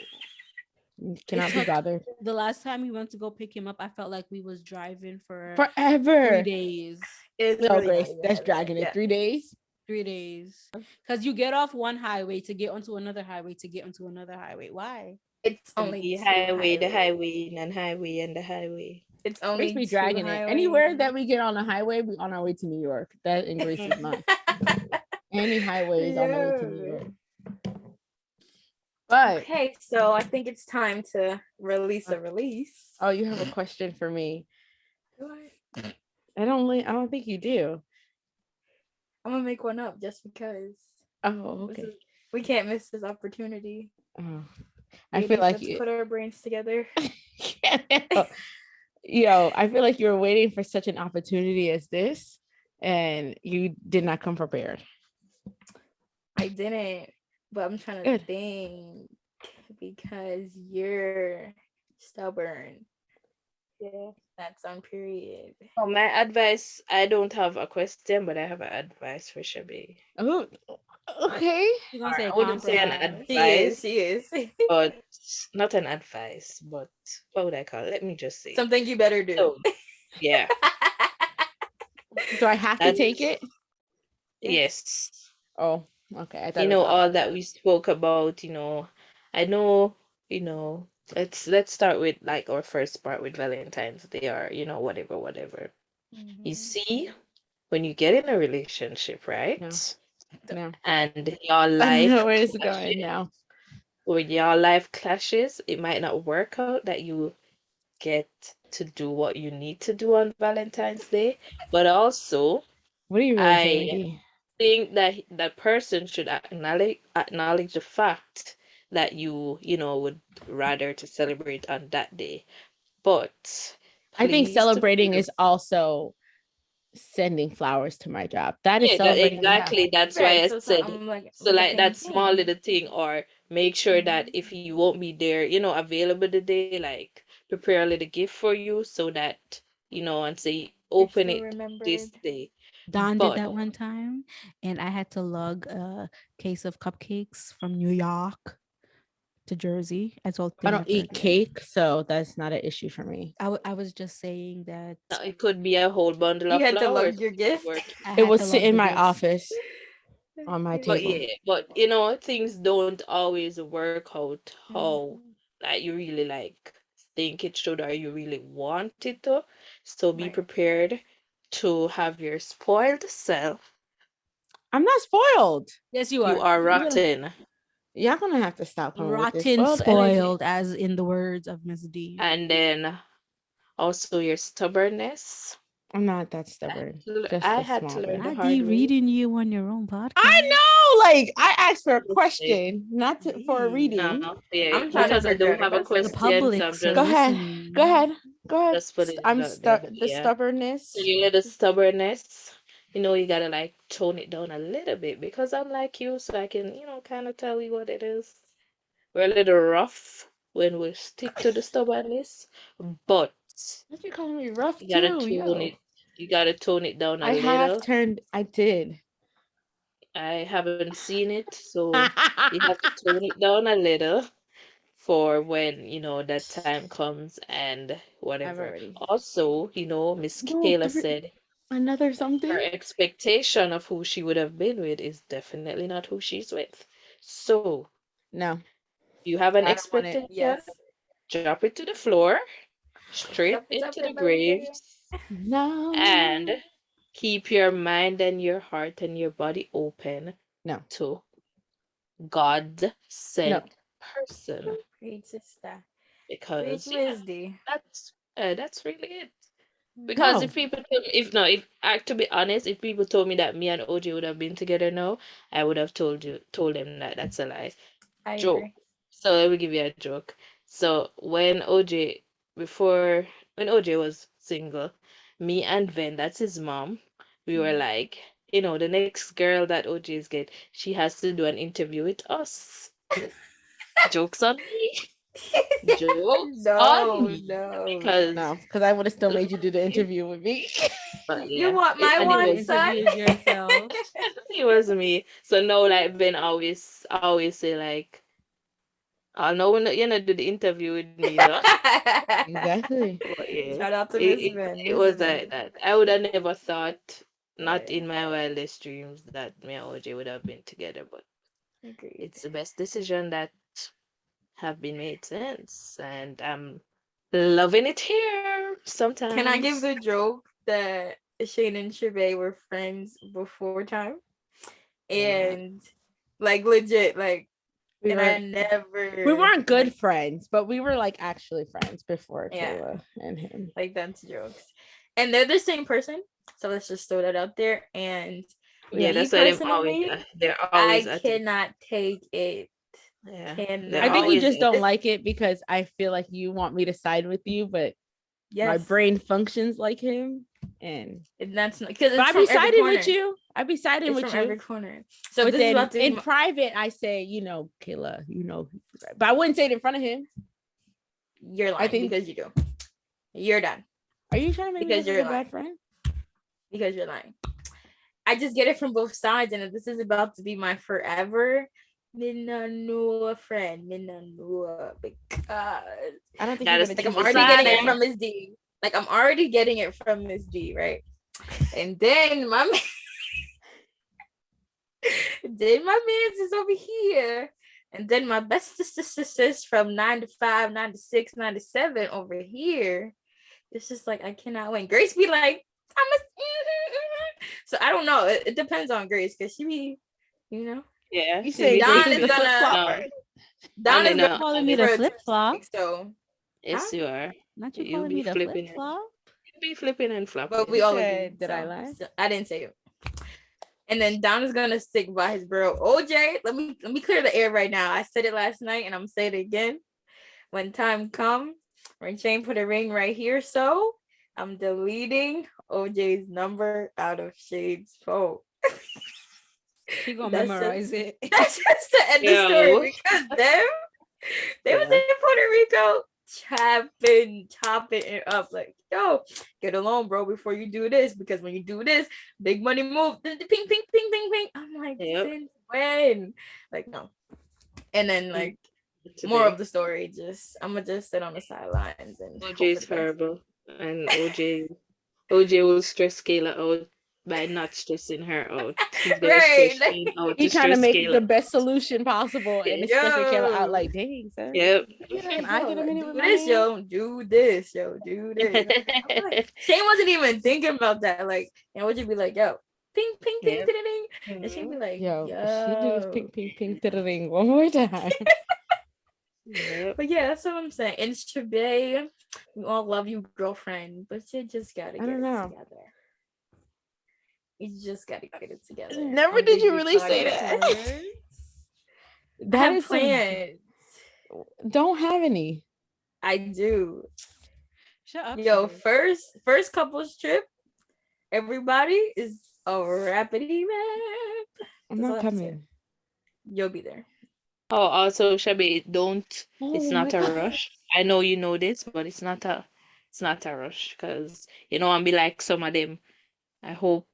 Cannot be bothered. The last time we went to go pick him up, I felt like we was driving for forever. 3 days. No, Grace, that's dragging it. 3 days. 3 days. Because you get off one highway to get onto another highway to get onto another highway. Why? It's only the highway, and the highway. It's only Grace be dragging it. Anywhere that we get on a highway, we on our way to New York. That in Grace's mind. Any highway is on the way to New York. But okay, so I think it's time to release a release. Oh, you have a question for me? Do I? I don't think you do. I'm gonna make one up just because. Oh, okay. We can't miss this opportunity. Oh, I feel like let's put our brains together. Yo, I feel like you were waiting for such an opportunity as this, and you did not come prepared. I didn't, but I'm trying to think because you're stubborn. Yeah, that's on period. Oh, my advice, I don't have a question, but I have an advice for Shabi. Oh, okay. I wouldn't say an advice. She is. But not an advice, but what would I call it? Let me just say. Something you better do. So, yeah. Do I have to take it? Yes. Oh, okay. I thought all that we spoke about, I know, let's start with like our first part with Valentines. They are, whatever. Mm-hmm. You see, when you get in a relationship, right? No. And your life I know where it's going now. When your life clashes, it might not work out that you get to do what you need to do on Valentine's Day. But also, what are you really saying? Think that that person should acknowledge the fact that you would rather to celebrate on that day. But I think celebrating is also sending flowers to my job. That is celebrating. Exactly. That's why I said so like that small little thing, or make sure that if you won't be there, available the day, like prepare a little gift for you so that and say open it this day. Don did that one time, and I had to lug a case of cupcakes from New York to Jersey. I don't eat cake, so that's not an issue for me. I was just saying that it could be a whole bundle of flowers. You had to lug your gift. It would sit in my office on my table. But things don't always work out how that you really like think it should or you really want it to. So be prepared to have your spoiled self. I'm not spoiled. Yes, you are. You are rotten. Y'all gonna have to stop rotten spoiled, as in the words of Miss D. And then also your stubbornness. I'm not that stubborn. I had to learn the hard way. Reading you on your own podcast. I know, like I asked for a question, not for a reading. No, I'm trying to don't have a question. Go ahead. I'm the stubbornness. So you let the stubbornness. You gotta like tone it down a little bit because I'm like you, so I can kind of tell you what it is. We're a little rough when we stick to the stubbornness, but what you calling me rough? You gotta tone it down a little. I did. I haven't seen it, so you have to tone it down a little for when, that time comes and I've whatever. already. Also, Miss No, Kayla said another her something. expectation of who she would have been with is definitely not who she's with. So, No, you have an I don't want it. expectation, Yes. drop it to the floor, straight Drop it up into the in the graves, and No, keep your mind and your heart and your body open no, to God no. sent person. Preach sister. Preach Because Wisdy. that's really it. Because No. if people told me, if no, if to be honest, if people told me that me and OJ would have been together now, I would have told them that that's a lie. I Joke. agree. So let me give you a joke. So before when OJ was single, me and Ven, that's his mom, we were like, the next girl that OJ's get, she has to do an interview with us. Jokes on me. Jokes on No, me. no. No, Because because I would have still made you do the interview with me. but You yeah, want my and it You one, was son? interviewed yourself. it was me. So now like Ben always say like, "Oh no, do the interview with me, no." Exactly. But yeah, Shout out to it, Miss it, Ben. it Miss was Ben. like that. I would have never thought, not Yeah, in my wildest dreams, that me and OJ would have been together. But agreed. it's the best decision that have been made since, and I'm loving it here Can I give sometimes. the joke that Shane and Shabay were friends before time? Yeah. And like legit, like, We and I were never weren't good like, friends, but we were like actually friends before yeah, Kayla and him. like that's jokes. And they're the same person. So let's just throw that out there. And Yeah, me that's why personally, they're always I at it. cannot take it. Yeah, they're I think Cannot. you always just at don't it. like it because I feel like you want me to side with you, but my Yes. brain functions like him. And that's not because but it's I from be every siding corner. with you. I be siding It's with from you. every corner. So But this is then about to be in private, I say, Kayla, but I wouldn't say it in front of him. you're lying because you do. You're done. Are you trying to make me Because look you're like a lying. bad friend? Because you're lying. I just get it from both sides, and if this is about to be my forever, Minanua friend, Minanua, because I don't think Gotta you're like gonna I'm choose already the getting same it thing. from Miss D. Like I'm already getting it from Miss D, right? And then my then my man's is over here. And then my best sisters from 9 to 5, 9 to 6, 9 to 7 over here. It's just like I cannot win. Grace be like, Thomas. So I don't know. It depends on Grace because she be, Yeah, You she say be Grace Don is is the flipping. flip gonna flopper? No, Don is and gonna no, Calling and me for the a flip flop. Tuesday, so yes, you are. Not you You calling be me the flip flipping it. flop. You be flipping and but we flopping. all agree. Did I lie? So I didn't say it. And then Don is gonna stick by his bro. OJ, let me clear the air right now. I said it last night and I'm saying it again. When time comes, when Shane put a ring right here, so I'm deleting OJ's number out of Shade's phone. He gonna That's memorize it. That's just the end of the story because they was in Puerto Rico chopping it up like, yo, get along, bro, before you do this, because when you do this, big money move, ping, ping, ping, ping, ping. I'm like, since when? Like, no. And then like more of the story, I'm gonna just sit on the sidelines and OJ hope for is the best. horrible, and OJ will stress Kayla out by not stressing her out. He's gonna stress Right. Shane out He to trying to stress make Kayla. the best solution possible and it's stressing Kayla out Yo. like, dang, sir. Yep. Can I get a minute Do with my this, man? yo. Do this, yo. Do this. Like, Shane wasn't even thinking about that. Like, and would you be like, yo, ping, ping, ping, ping, ping. And she'd be like, Yo, she do this ping, ping, ping to the ring one more time. Yep. But yeah, that's what I'm saying. And Shabay, we all love you, girlfriend, but you just gotta get it together. You just gotta get it together. Never did you really say that. That is plans. Don't have any. I do. Shut up. Yo, Shabay. first couples trip, everybody is a rapidy rap. I'm not coming. You'll be there. Oh, also, Shabi, it's Oh not my a God. rush. I know you know this, but it's not a rush because, I'll be like some of them. I hope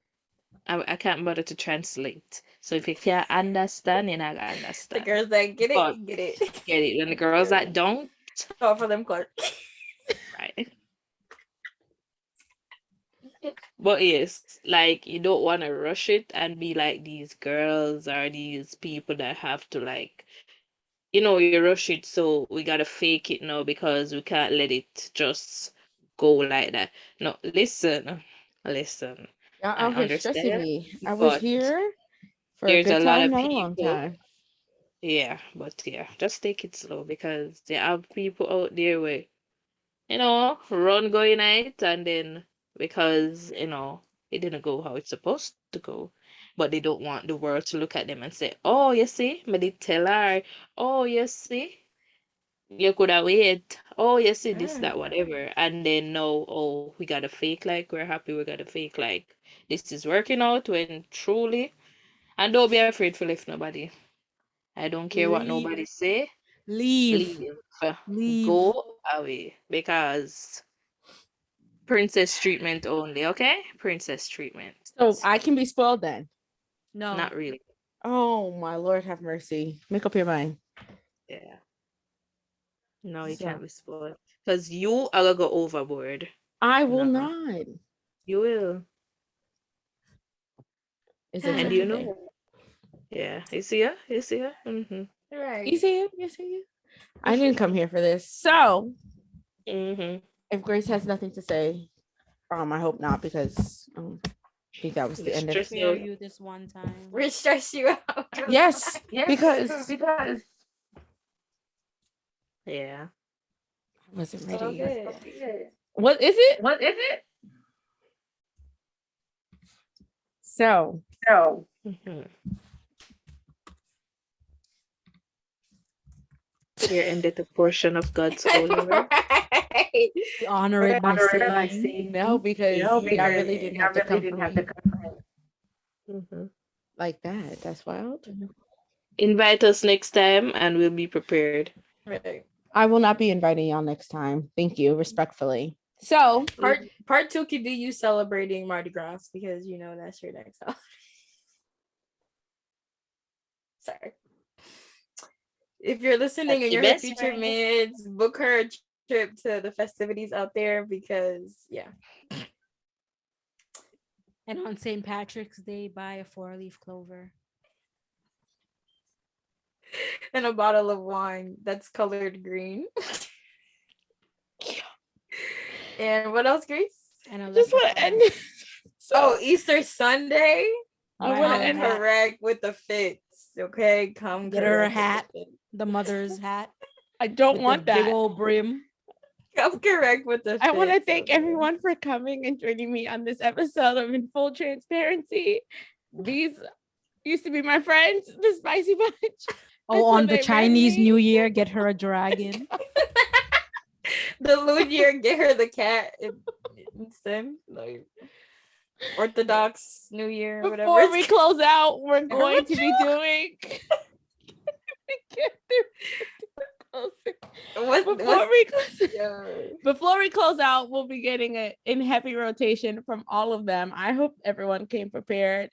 I can't bother to translate. So if you can't understand, you're not gonna The understand. girls that get But it, get it. get it. And the girls that don't, Oh, for them, Clark. right? But yes, like you don't want to rush it and be like these girls or these people that have to like, you rush it, so we gotta fake it now because we can't let it just go like that. No, listen. Y'all I out here stressing understand, me. I was but here for a there's a good lot time, of not a long people. time. Yeah, but yeah, just take it slow because there are people out there where, run going night and then because, it didn't go how it's supposed to go, but they don't want the world to look at them and say, oh, you see, me did tell her, oh, you see, you could have wait, oh, you see, this, that, whatever. And then no, oh, we gotta fake like we're happy, we gotta fake like this is working out when truly, and don't be afraid to lift nobody. I don't care what Leave. nobody say. Leave. Leave. Leave. Go away because princess treatment only, okay? Princess treatment. So I can be spoiled then. No. Not really. Oh my Lord, have mercy. Make up your mind. Yeah. No, you So can't be spoiled. Because you are gonna go overboard. I will No. not. You will. Is it And you okay? know. Yeah. You see her? You see her? Mm-hmm. Right. You see it? You see it? I didn't come here for this. So Mm-hmm. if Grace has nothing to say, I hope not, because I think that was the end of it. Spare you this one time. We stress you out. Yes, because Yeah. I wasn't It's all ready. good. What is it? So Mm-hmm. Here ended the portion of God's holy word. Right. Honor it by saying. no, because y'all really didn't have to come for me Mm-hmm. like that. That's wild. Invite us next time and we'll be prepared. Right. I will not be inviting y'all next time. Thank you, respectfully. So Part two could be you celebrating Mardi Gras because that's your next holiday. Sorry. If you're listening That's and your you're her best future friend. mids, book her a trip to the festivities out there because And on St. Patrick's Day, buy a 4-leaf clover. and a bottle of wine that's colored green. And what else, Grace? And I just want to end. So Easter Sunday. I want to Come end correct with the fits. Okay, come Get her a correct with hat, the fits. the mother's hat. I don't with want the big that. old brim. Come correct with the fits. I want to thank okay? everyone for coming and joining me on this episode of In Full Transparency. These used to be my friends, the Spicy Bunch. Oh, on the they Chinese met me. New Year, get her a dragon. The Lunar, get her the cat instead. Like Orthodox New Year or whatever. Before we close out, we're going What to be doing. Before we close out, we'll be getting it in heavy rotation from all of them. I hope everyone came prepared.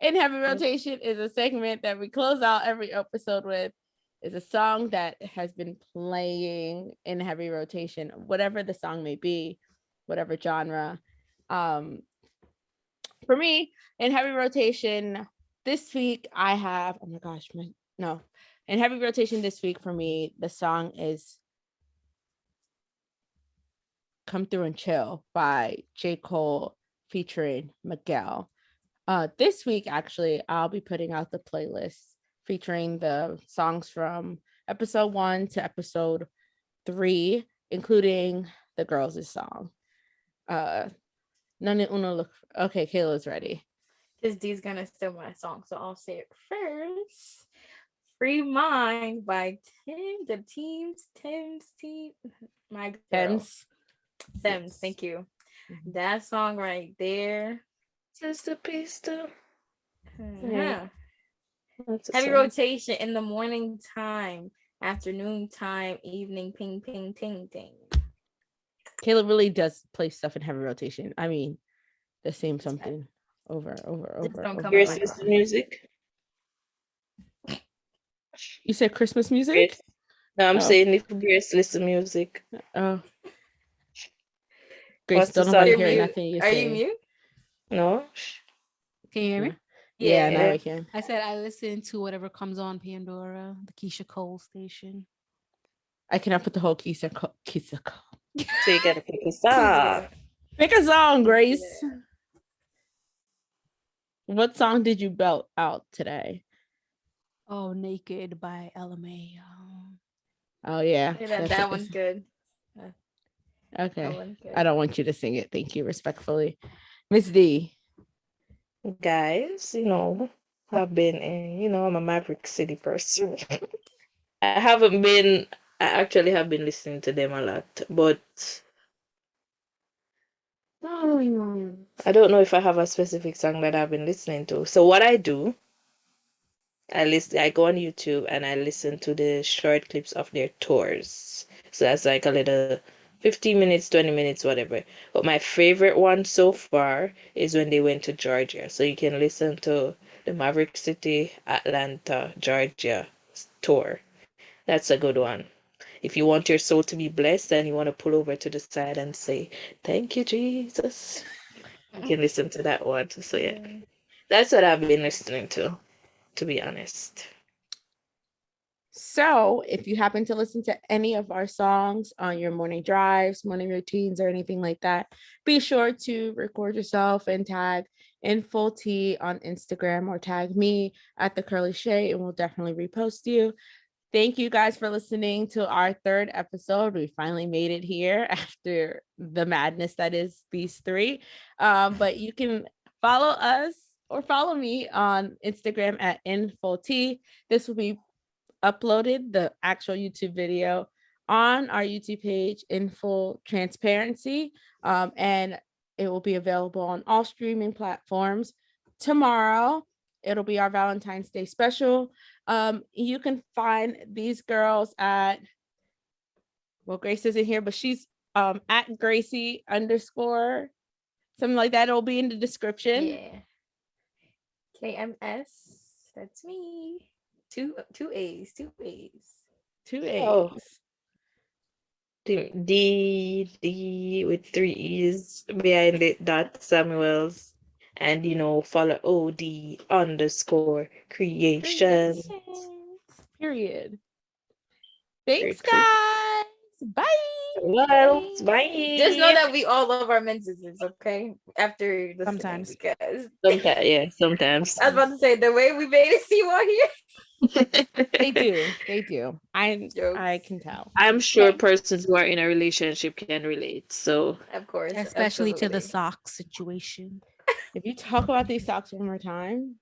In heavy rotation is a segment that we close out every episode with. Is a song that has been playing in heavy rotation, whatever the song may be, whatever genre. For me, in heavy rotation this week, I have, in heavy rotation this week for me, the song is Come Through and Chill by J. Cole featuring Miguel. This week, actually, I'll be putting out the playlist featuring the songs from episode 1 to episode 3, including the girls' song. Okay, Kayla's ready. Because D's gonna steal my song, so I'll say it first. Free Mind by Tim's team. My girl. Thames, thank you. Mm-hmm. That song right there. Just a piece too. Yeah. Heavy rotation in the morning time, afternoon time, evening, ping, ping, ting, ting. Kayla really does play stuff in heavy rotation. I mean, the same something Don't come Grace, on. listen to music. You said Christmas music? Grace. No, I'm saying if Grace listen to music. Oh. Grace, What's the don't nobody song? hear nothing you say. Are you mute? No. Can you hear me? Yeah, now we can. I said I listen to whatever comes on Pandora, the Keisha Cole station. I cannot put the whole Keisha Cole. So you gotta pick a song. Pick a song, Grace. What song did you belt out today? Oh, Naked by LMA. Oh yeah. That one's good. Okay. I don't want you to sing it. Thank you, respectfully. Miss D. Guys, I've been in, I'm a Maverick City person. I actually have been listening to them a lot, but I don't know if I have a specific song that I've been listening to. So what I do, I go on YouTube and I listen to the short clips of their tours. So that's like a little 15 minutes, 20 minutes, whatever. But my favorite one so far is when they went to Georgia. So you can listen to the Maverick City, Atlanta, Georgia tour. That's a good one. If you want your soul to be blessed and you want to pull over to the side and say, "Thank you, Jesus," you can listen to that one. So yeah, that's what I've been listening to be honest. So if you happen to listen to any of our songs on your morning drives, morning routines, or anything like that, be sure to record yourself and tag in full tea on Instagram or tag me at the Curly Shay, and we'll definitely repost you. Thank you guys for listening to our third episode. We finally made it here after the madness that is these three. But you can follow us or follow me on Instagram at InFullT. This will be uploaded, the actual YouTube video, on our YouTube page in full transparency. And it will be available on all streaming platforms tomorrow. It'll be our Valentine's Day special. You can find these girls at, well, Grace isn't here, but she's at Gracie _ something like that. It'll be in the description. Yeah. KMS. That's me. Two A's. Oh. D with 3 E's behind it, dot Samuels. And follow OD_creations. Period. Thanks, guys. Bye. Well, bye. Just know that we all love our menses, okay? After the Sometimes. because sometimes. I was about to say the way we made it seem on here. They do. I can tell. I'm sure persons who are in a relationship can relate. So of course, especially to the socks situation. If you talk about these socks one more time,